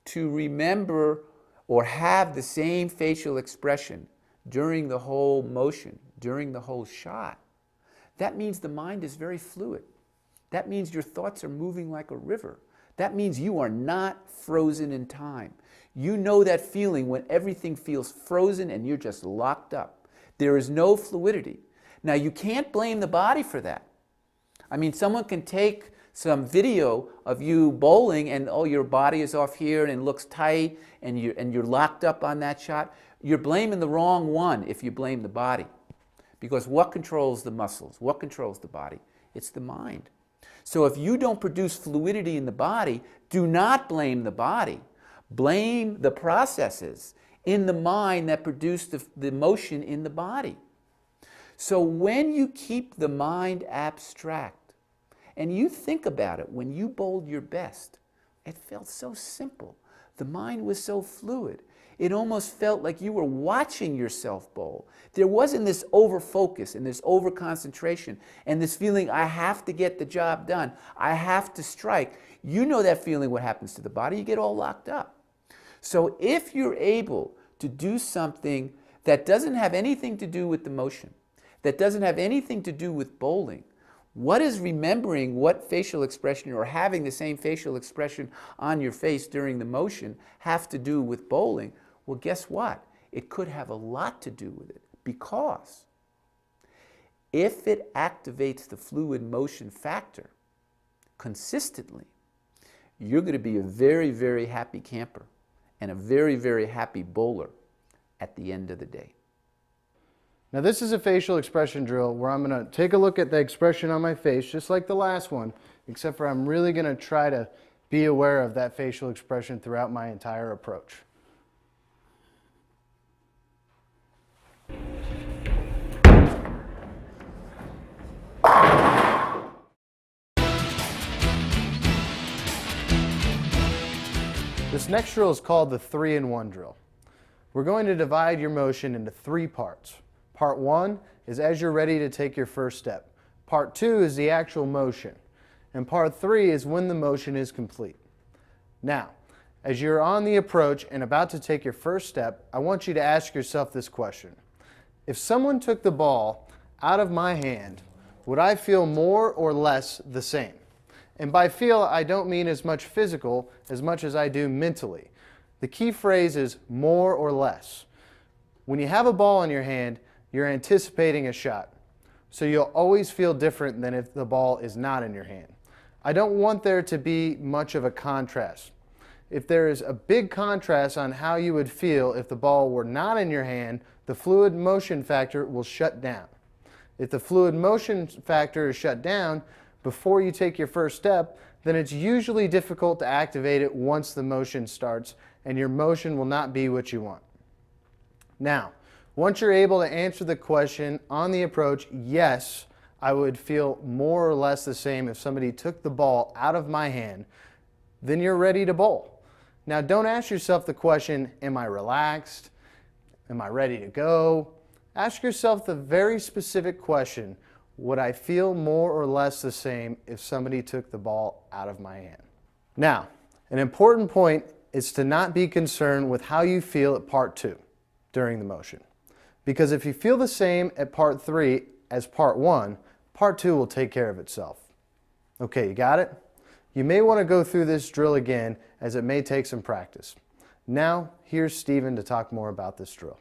Speaker 3: to remember or have the same facial expression during the whole motion, during the whole shot, that means the mind is very fluid. That means your thoughts are moving like a river. That means you are not frozen in time. You know that feeling when everything feels frozen and you're just locked up. There is no fluidity. Now, you can't blame the body for that. I mean, someone can take some video of you bowling and, oh, your body is off here and it looks tight and you're locked up on that shot. You're blaming the wrong one if you blame the body. Because what controls the muscles? What controls the body? It's the mind. So if you don't produce fluidity in the body, do not blame the body. Blame the processes in the mind that produce the motion in the body. So when you keep the mind abstract, and you think about it, when you bowled your best, it felt so simple. The mind was so fluid. It almost felt like you were watching yourself bowl. There wasn't this over-focus and this over-concentration and this feeling, I have to get the job done. I have to strike. You know that feeling, what happens to the body. You get all locked up. So if you're able to do something that doesn't have anything to do with the motion, that doesn't have anything to do with bowling, what is remembering what facial expression or having the same facial expression on your face during the motion have to do with bowling? Well, guess what? It could have a lot to do with it, because if it activates the fluid motion factor consistently, you're going to be a very, very happy camper and a very, very happy bowler at the end of the day.
Speaker 2: Now this is a facial expression drill where I'm going to take a look at the expression on my face, just like the last one, except for I'm really going to try to be aware of that facial expression throughout my entire approach. This next drill is called the 3-in-1 drill. We're going to divide your motion into 3 parts. Part 1 is as you're ready to take your first step. Part 2 is the actual motion. And part 3 is when the motion is complete. Now, as you're on the approach and about to take your first step, I want you to ask yourself this question. If someone took the ball out of my hand, would I feel more or less the same? And by feel, I don't mean as much physical as much as I do mentally. The key phrase is more or less. When you have a ball in your hand, you're anticipating a shot. So you'll always feel different than if the ball is not in your hand. I don't want there to be much of a contrast. If there is a big contrast on how you would feel if the ball were not in your hand, the fluid motion factor will shut down. If the fluid motion factor is shut down before you take your first step, then it's usually difficult to activate it once the motion starts, and your motion will not be what you want. Now, once you're able to answer the question on the approach, yes, I would feel more or less the same if somebody took the ball out of my hand, then you're ready to bowl. Now, don't ask yourself the question, am I relaxed? Am I ready to go? Ask yourself the very specific question, would I feel more or less the same if somebody took the ball out of my hand? Now, an important point is to not be concerned with how you feel at part 2 during the motion. Because if you feel the same at part 3 as part 1, part 2 will take care of itself. Okay, you got it? You may want to go through this drill again as it may take some practice. Now, here's Stephen to talk more about this drill.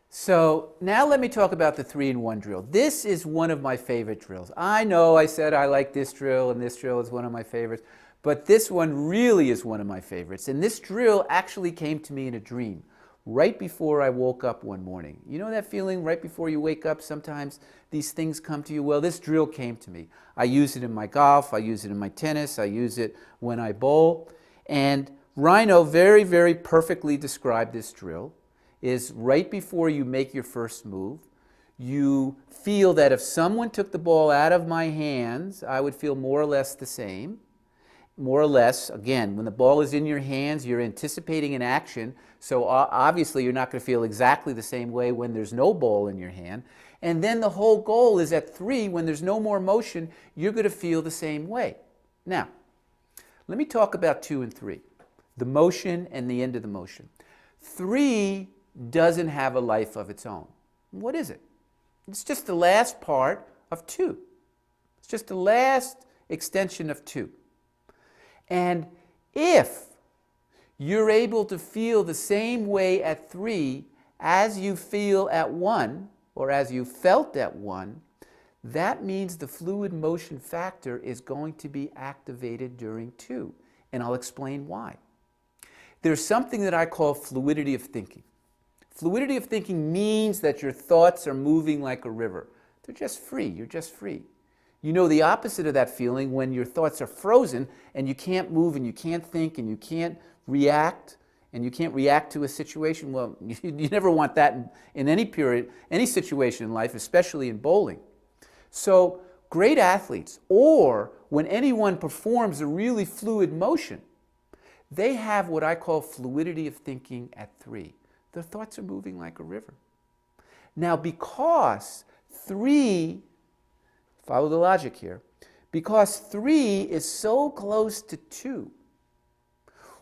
Speaker 3: So now let me talk about the 3-in-1 drill. This is one of my favorite drills. I know I said I like this drill and this drill is one of my favorites, but this one really is one of my favorites. And this drill actually came to me in a dream right before I woke up one morning. You know that feeling right before you wake up? Sometimes these things come to you. Well, this drill came to me. I use it in my golf, I use it in my tennis, I use it when I bowl. And Rhino very, very perfectly described this drill. Is right before you make your first move, you feel that if someone took the ball out of my hands, I would feel more or less the same. More or less, again, when the ball is in your hands, you're anticipating an action, so obviously you're not going to feel exactly the same way when there's no ball in your hand. And then the whole goal is at 3, when there's no more motion, you're going to feel the same way. Now, let me talk about 2 and 3, the motion and the end of the motion. 3 doesn't have a life of its own. What is it? It's just the last part of 2. It's just the last extension of 2. And if you're able to feel the same way at 3 as you feel at 1, or as you felt at 1, that means the fluid motion factor is going to be activated during 2. And I'll explain why. There's something that I call fluidity of thinking. Fluidity of thinking means that your thoughts are moving like a river. They're just free. You're just free. You know the opposite of that feeling when your thoughts are frozen and you can't move and you can't think and you can't react and you can't react to a situation. Well, you never want that in any period, any situation in life, especially in bowling. So great athletes, or when anyone performs a really fluid motion, they have what I call fluidity of thinking at 3. Their thoughts are moving like a river. Now, because 3, follow the logic here, because 3 is so close to 2,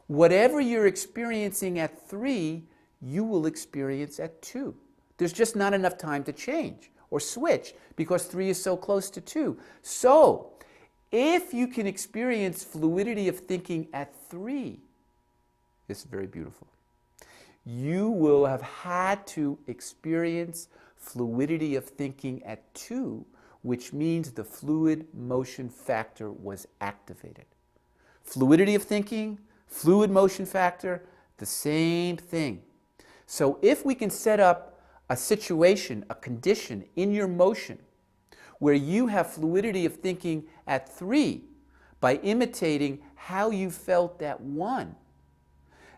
Speaker 3: whatever you're experiencing at 3, you will experience at 2. There's just not enough time to change or switch because 3 is so close to 2. So, if you can experience fluidity of thinking at 3, it's very beautiful. You will have had to experience fluidity of thinking at 2, which means the fluid motion factor was activated. Fluidity of thinking, fluid motion factor, the same thing. So if we can set up a situation, a condition in your motion where you have fluidity of thinking at 3 by imitating how you felt at 1,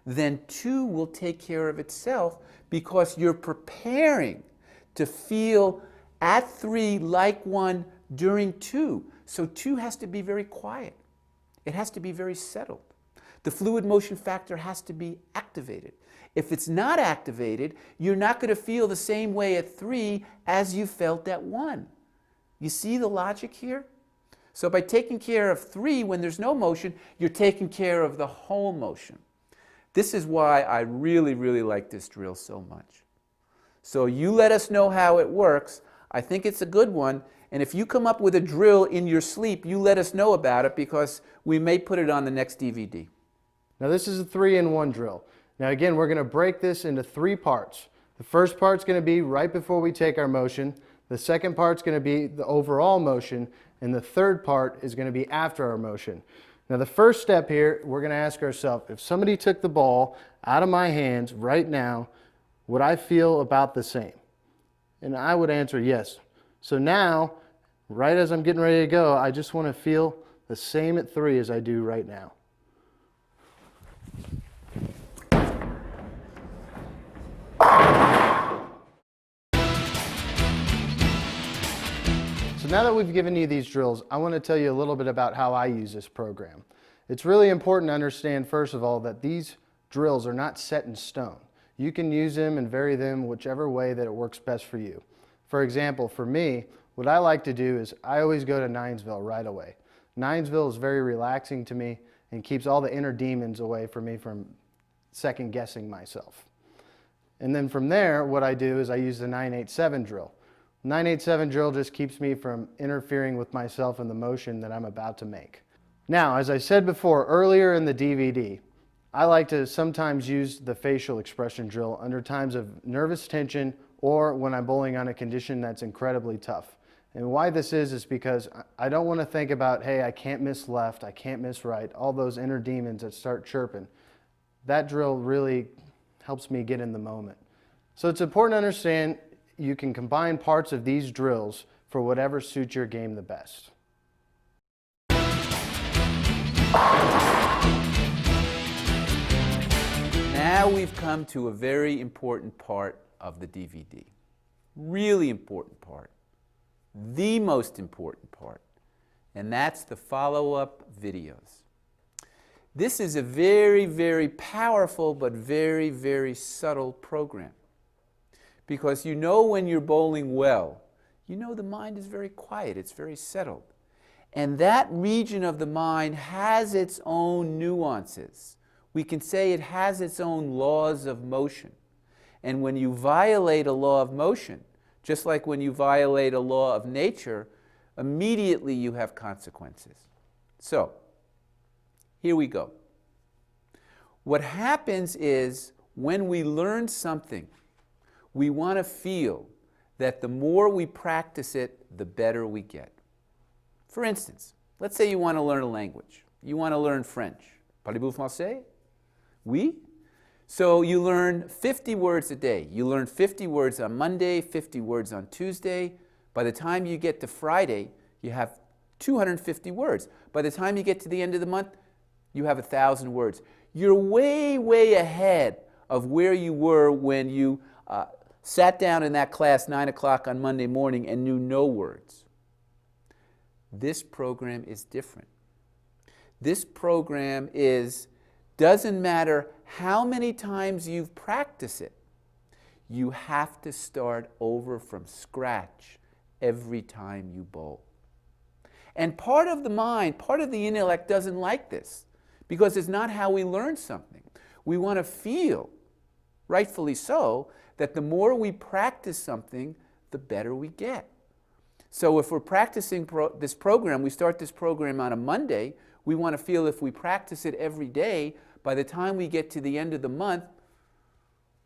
Speaker 3: then 2 will take care of itself because you're preparing to feel at 3 like 1 during 2. So 2 has to be very quiet. It has to be very settled. The fluid motion factor has to be activated. If it's not activated, you're not going to feel the same way at 3 as you felt at 1. You see the logic here? So by taking care of 3 when there's no motion, you're taking care of the whole motion. This is why I really, really like this drill so much. So you let us know how it works. I think it's a good one. And if you come up with a drill in your sleep, you let us know about it because we may put it on the next DVD.
Speaker 2: Now this is a 3-in-1 drill. Now again, we're going to break this into 3 parts. The first part's going to be right before we take our motion. The second part's going to be the overall motion. And the third part is going to be after our motion. Now the first step here, we're going to ask ourselves, if somebody took the ball out of my hands right now, would I feel about the same? And I would answer yes. So now, right as I'm getting ready to go, I just want to feel the same at 3 as I do right now. So now that we've given you these drills, I want to tell you a little bit about how I use this program. It's really important to understand, first of all, that these drills are not set in stone. You can use them and vary them whichever way that it works best for you. For example, for me, what I like to do is I always go to Ninesville right away. Ninesville is very relaxing to me and keeps all the inner demons away from me from second guessing myself. And then from there, what I do is I use the 987 drill. 987 drill just keeps me from interfering with myself in the motion that I'm about to make. Now, as I said before earlier in the DVD, I like to sometimes use the facial expression drill under times of nervous tension or when I'm bowling on a condition that's incredibly tough. And why this is because I don't want to think about, hey, I can't miss left, I can't miss right, all those inner demons that start chirping. That drill really helps me get in the moment. So it's important to understand you can combine parts of these drills for whatever suits your game the best.
Speaker 3: Now we've come to a very important part of the DVD. Really important part. The most important part. And that's the follow-up videos. This is a very, very powerful but very, very subtle program. Because you know when you're bowling well, you know the mind is very quiet, it's very settled. And that region of the mind has its own nuances. We can say it has its own laws of motion. And when you violate a law of motion, just like when you violate a law of nature, immediately you have consequences. So, here we go. What happens is when we learn something, we want to feel that the more we practice it, the better we get. For instance, let's say you want to learn a language. You want to learn French. Parlez-vous français? Oui? So you learn 50 words a day. You learn 50 words on Monday, 50 words on Tuesday. By the time you get to Friday, you have 250 words. By the time you get to the end of the month, you have 1,000 words. You're way, way ahead of where you were when you sat down in that class 9 o'clock on Monday morning and knew no words. This program is different. This program doesn't matter how many times you've practiced it, you have to start over from scratch every time you bowl. And part of the mind, part of the intellect doesn't like this because it's not how we learn something. We want to feel, rightfully so, that the more we practice something, the better we get. So if we're practicing this program, we start this program on a Monday, we want to feel if we practice it every day, by the time we get to the end of the month,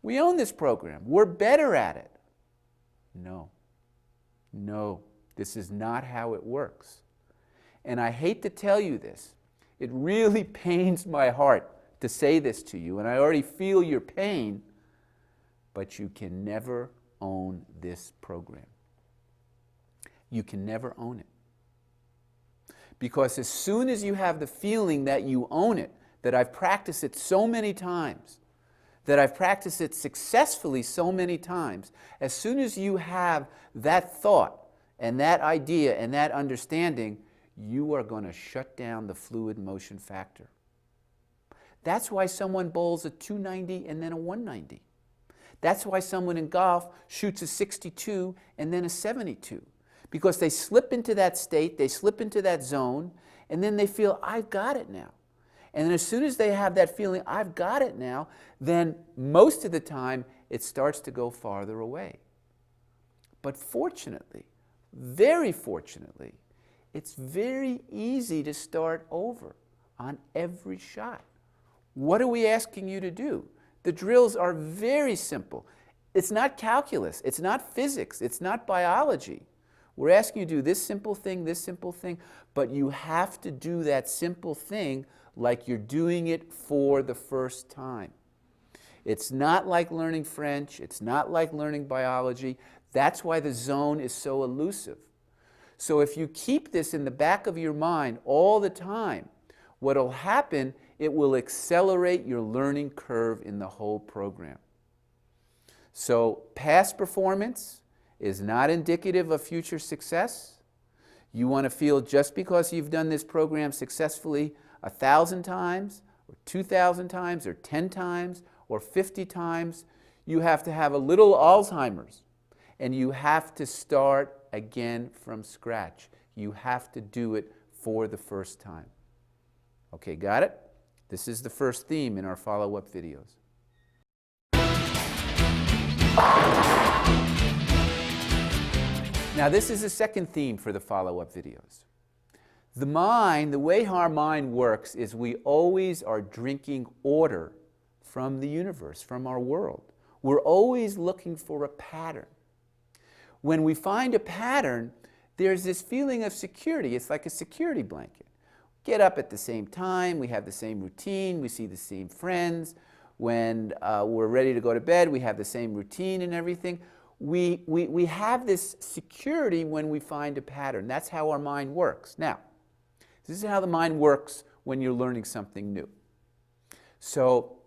Speaker 3: we own this program. We're better at it. No. No, this is not how it works. And I hate to tell you this. It really pains my heart to say this to you, and I already feel your pain, but you can never own this program. You can never own it. Because as soon as you have the feeling that you own it, that I've practiced it so many times, that I've practiced it successfully so many times, as soon as you have that thought and that idea and that understanding, you are going to shut down the fluid motion factor. That's why someone bowls a 290 and then a 190. That's why someone in golf shoots a 62 and then a 72. Because they slip into that state, they slip into that zone, and then they feel, I've got it now. And then as soon as they have that feeling, I've got it now, then most of the time it starts to go farther away. But fortunately, very fortunately, it's very easy to start over on every shot. What are we asking you to do? The drills are very simple. It's not calculus, it's not physics, it's not biology. We're asking you to do this simple thing, but you have to do that simple thing like you're doing it for the first time. It's not like learning French, it's not like learning biology. That's why the zone is so elusive. So if you keep this in the back of your mind all the time, what will happen, it will accelerate your learning curve in the whole program. So past performance is not indicative of future success. You want to feel just because you've done this program successfully 1,000 times, or 2,000 times, or 10 times, or 50 times, you have to have a little Alzheimer's. And you have to start again from scratch. You have to do it for the first time. Okay, got it? This is the first theme in our follow-up videos. Now this is the second theme for the follow-up videos. The mind, the way our mind works is we always are drinking order from the universe, from our world. We're always looking for a pattern. When we find a pattern, there's this feeling of security. It's like a security blanket. Get up at the same time, we have the same routine, we see the same friends. When we're ready to go to bed, we have the same routine and everything. We have this security when we find a pattern. That's how our mind works. Now, this is how the mind works when you're learning something new. So,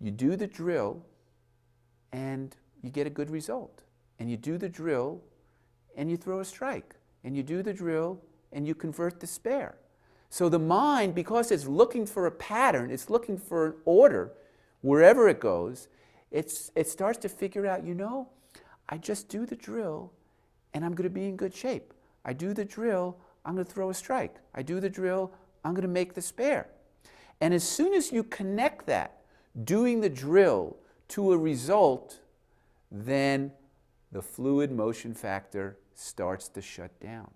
Speaker 3: you do the drill and you get a good result. And you do the drill and you throw a strike. And you do the drill and you convert the spare. So the mind, because it's looking for a pattern, it's looking for an order, wherever it goes, it starts to figure out, you know, I just do the drill and I'm going to be in good shape. I do the drill, I'm going to throw a strike. I do the drill, I'm going to make the spare. And as soon as you connect that, doing the drill, to a result, then the fluid motion factor starts to shut down.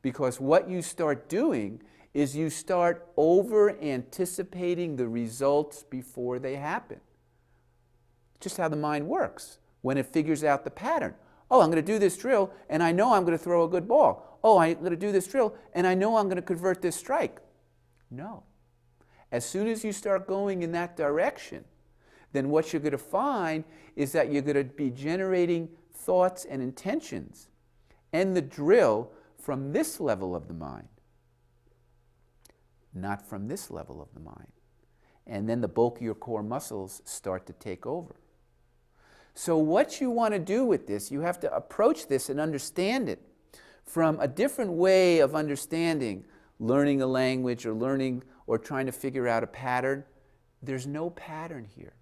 Speaker 3: Because what you start doing is you start over-anticipating the results before they happen. Just how the mind works when it figures out the pattern. Oh, I'm going to do this drill, and I know I'm going to throw a good ball. Oh, I'm going to do this drill, and I know I'm going to convert this strike. No. As soon as you start going in that direction, then what you're going to find is that you're going to be generating thoughts and intentions and the drill from this level of the mind, not from this level of the mind. And then the bulkier core muscles start to take over. So what you want to do with this, you have to approach this and understand it from a different way of understanding learning a language or learning or trying to figure out a pattern. There's no pattern here.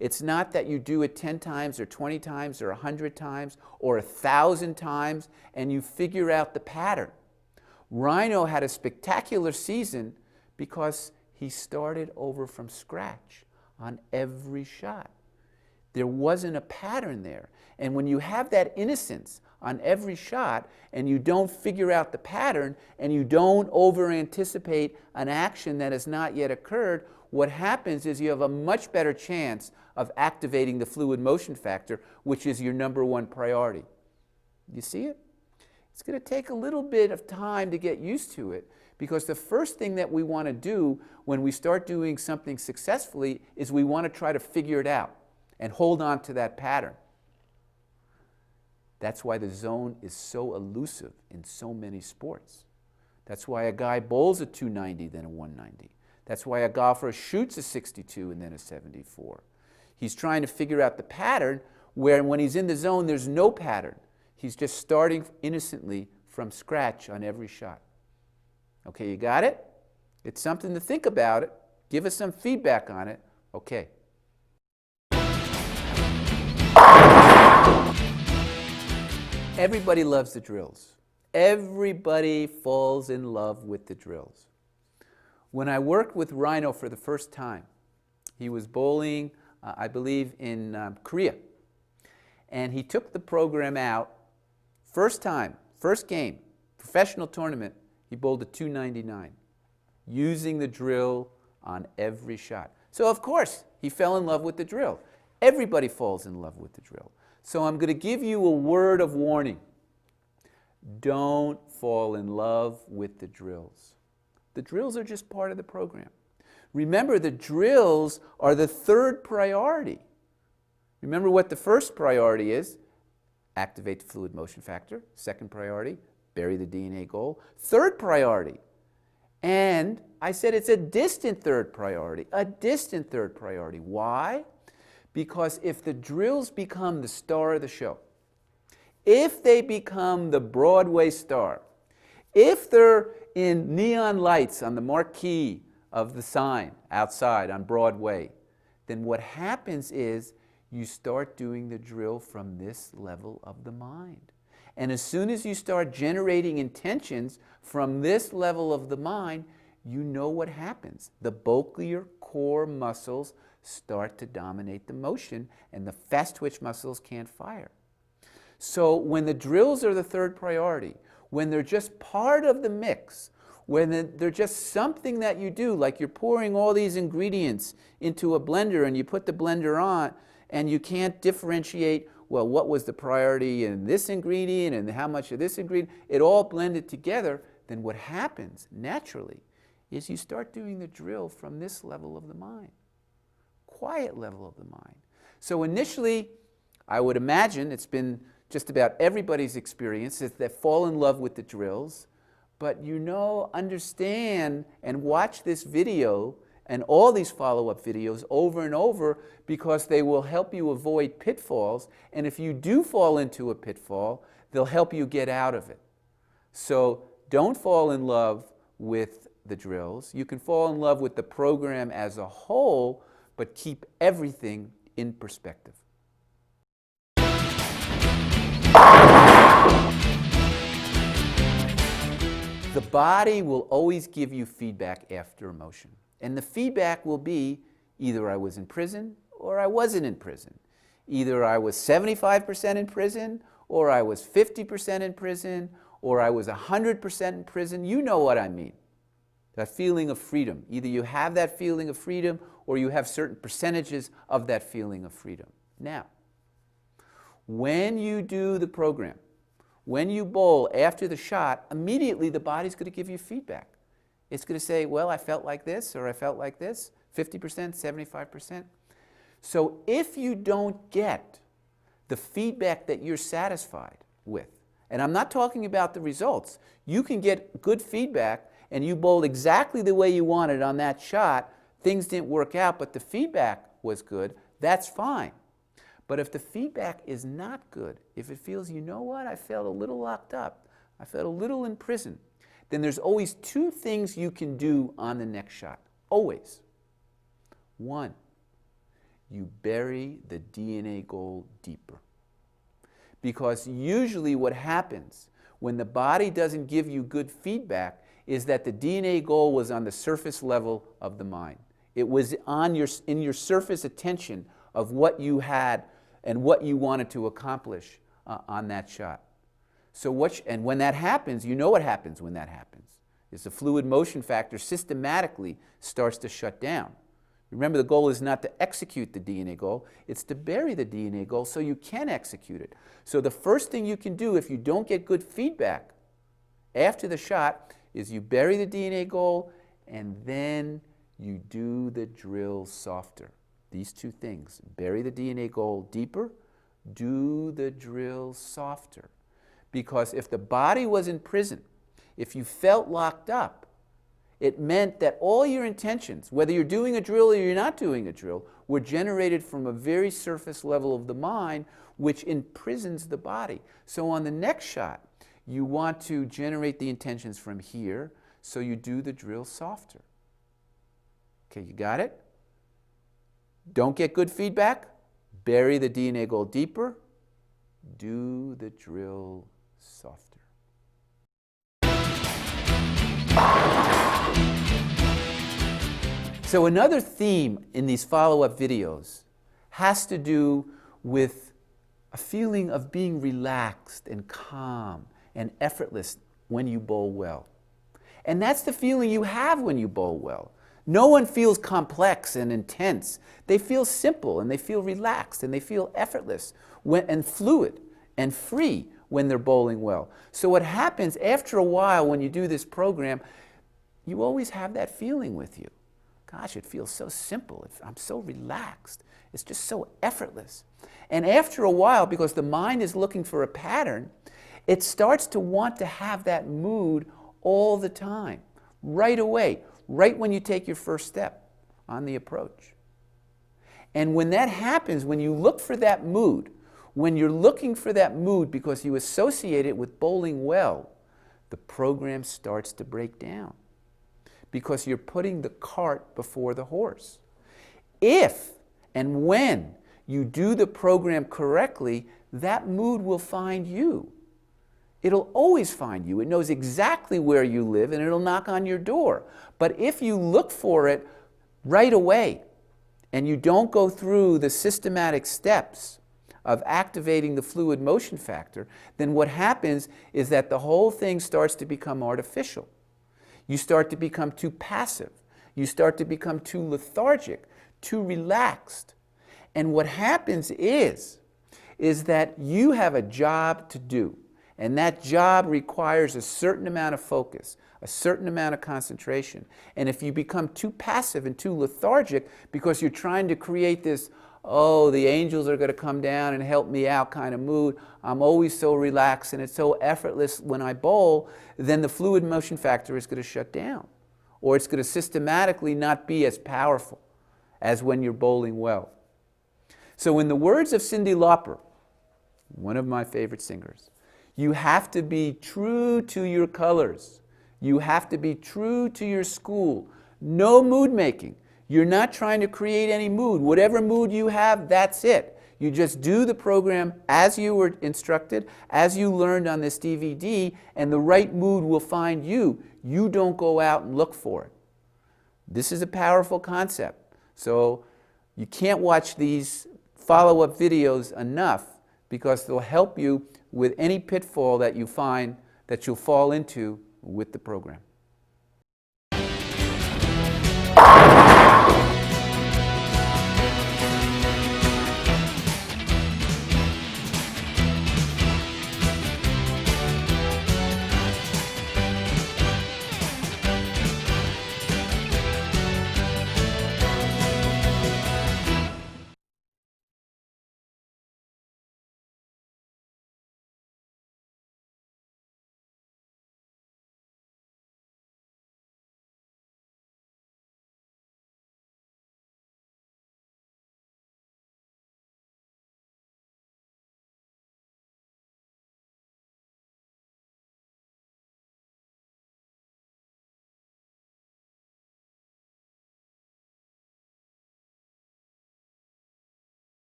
Speaker 3: It's not that you do it 10 times or 20 times or 100 times or 1,000 times and you figure out the pattern. Rhino had a spectacular season because he started over from scratch on every shot. There wasn't a pattern there. And when you have that innocence on every shot and you don't figure out the pattern and you don't over-anticipate an action that has not yet occurred, what happens is you have a much better chance of activating the fluid motion factor, which is your #1 priority. You see it? It's going to take a little bit of time to get used to it, because the first thing that we want to do when we start doing something successfully is we want to try to figure it out and hold on to that pattern. That's why the zone is so elusive in so many sports. That's why a guy bowls a 290 then a 190. That's why a golfer shoots a 62 and then a 74. He's trying to figure out the pattern where when he's in the zone there's no pattern. He's just starting innocently from scratch on every shot. Okay, you got it? It's something to think about it. Give us some feedback on it. Okay. Everybody loves the drills. Everybody falls in love with the drills. When I worked with Rhino for the first time, he was bowling, I believe, in Korea. And he took the program out, first time, first game, professional tournament, he bowled a 299, using the drill on every shot. So of course, he fell in love with the drill. Everybody falls in love with the drill. So I'm going to give you a word of warning. Don't fall in love with the drills. The drills are just part of the program. Remember, the drills are the third priority. Remember what the first priority is: activate the fluid motion factor. Second priority, bury the DNA goal. Third priority, and I said it's a distant third priority, a distant third priority. Why? Because if the drills become the star of the show, if they become the Broadway star, if they're in neon lights on the marquee of the sign outside on Broadway, then what happens is you start doing the drill from this level of the mind. And as soon as you start generating intentions from this level of the mind, you know what happens. The bulkier core muscles start to dominate the motion, and the fast twitch muscles can't fire. So when the drills are the third priority, when they're just part of the mix, when they're just something that you do, like you're pouring all these ingredients into a blender and you put the blender on and you can't differentiate, well, what was the priority in this ingredient and how much of this ingredient, it all blended together, then what happens naturally is you start doing the drill from this level of the mind, quiet level of the mind. So initially, I would imagine it's been just about everybody's experience is they fall in love with the drills, but you know, understand and watch this video and all these follow-up videos over and over, because they will help you avoid pitfalls, and if you do fall into a pitfall, they'll help you get out of it. So don't fall in love with the drills. You can fall in love with the program as a whole, but keep everything in perspective. The body will always give you feedback after emotion. And the feedback will be either I was in prison or I wasn't in prison. Either I was 75% in prison or I was 50% in prison or I was 100% in prison. You know what I mean. That feeling of freedom. Either you have that feeling of freedom or you have certain percentages of that feeling of freedom. Now, when you do the program, when you bowl after the shot, immediately the body's going to give you feedback. It's going to say, well, I felt like this, or I felt like this, 50%, 75%. So if you don't get the feedback that you're satisfied with, and I'm not talking about the results, you can get good feedback and you bowled exactly the way you wanted on that shot, things didn't work out, but the feedback was good, that's fine. But if the feedback is not good, if it feels, you know what, I felt a little locked up, I felt a little in prison, then there's always two things you can do on the next shot. Always. One, you bury the DNA goal deeper. Because usually what happens when the body doesn't give you good feedback is that the DNA goal was on the surface level of the mind. It was in your surface attention of what you had and what you wanted to accomplish on that shot. So and when that happens, you know what happens when that happens. Is the fluid motion factor systematically starts to shut down. Remember, the goal is not to execute the DNA goal, it's to bury the DNA goal so you can execute it. So the first thing you can do if you don't get good feedback after the shot is you bury the DNA goal and then you do the drill softer. These two things, bury the DNA goal deeper, do the drill softer. Because if the body was in prison, if you felt locked up, it meant that all your intentions, whether you're doing a drill or you're not doing a drill, were generated from a very surface level of the mind, which imprisons the body. So on the next shot, you want to generate the intentions from here, so you do the drill softer. Okay, you got it? Don't get good feedback? Bury the DNA goal deeper. Do the drill softer. So another theme in these follow-up videos has to do with a feeling of being relaxed and calm and effortless when you bowl well. And that's the feeling you have when you bowl well. No one feels complex and intense. They feel simple and they feel relaxed and they feel effortless and fluid and free when they're bowling well. So what happens after a while when you do this program, you always have that feeling with you. Gosh, it feels so simple. I'm so relaxed. It's just so effortless. And after a while, because the mind is looking for a pattern, it starts to want to have that mood all the time, right away, right when you take your first step on the approach. And when that happens, when you look for that mood, when you're looking for that mood because you associate it with bowling well, the program starts to break down because you're putting the cart before the horse. If and when you do the program correctly, that mood will find you. It'll always find you. It knows exactly where you live and it'll knock on your door. But if you look for it right away and you don't go through the systematic steps of activating the fluid motion factor, then what happens is that the whole thing starts to become artificial. You start to become too passive. You start to become too lethargic, too relaxed. And what happens is that you have a job to do. And that job requires a certain amount of focus, a certain amount of concentration. And if you become too passive and too lethargic because you're trying to create this, oh, the angels are going to come down and help me out kind of mood, I'm always so relaxed and it's so effortless when I bowl, then the fluid motion factor is going to shut down. Or it's going to systematically not be as powerful as when you're bowling well. So in the words of Cyndi Lauper, one of my favorite singers, you have to be true to your colors. You have to be true to your school. No mood making. You're not trying to create any mood. Whatever mood you have, that's it. You just do the program as you were instructed, as you learned on this DVD, and the right mood will find you. You don't go out and look for it. This is a powerful concept. So you can't watch these follow-up videos enough because they'll help you with any pitfall that you find that you'll fall into with the program.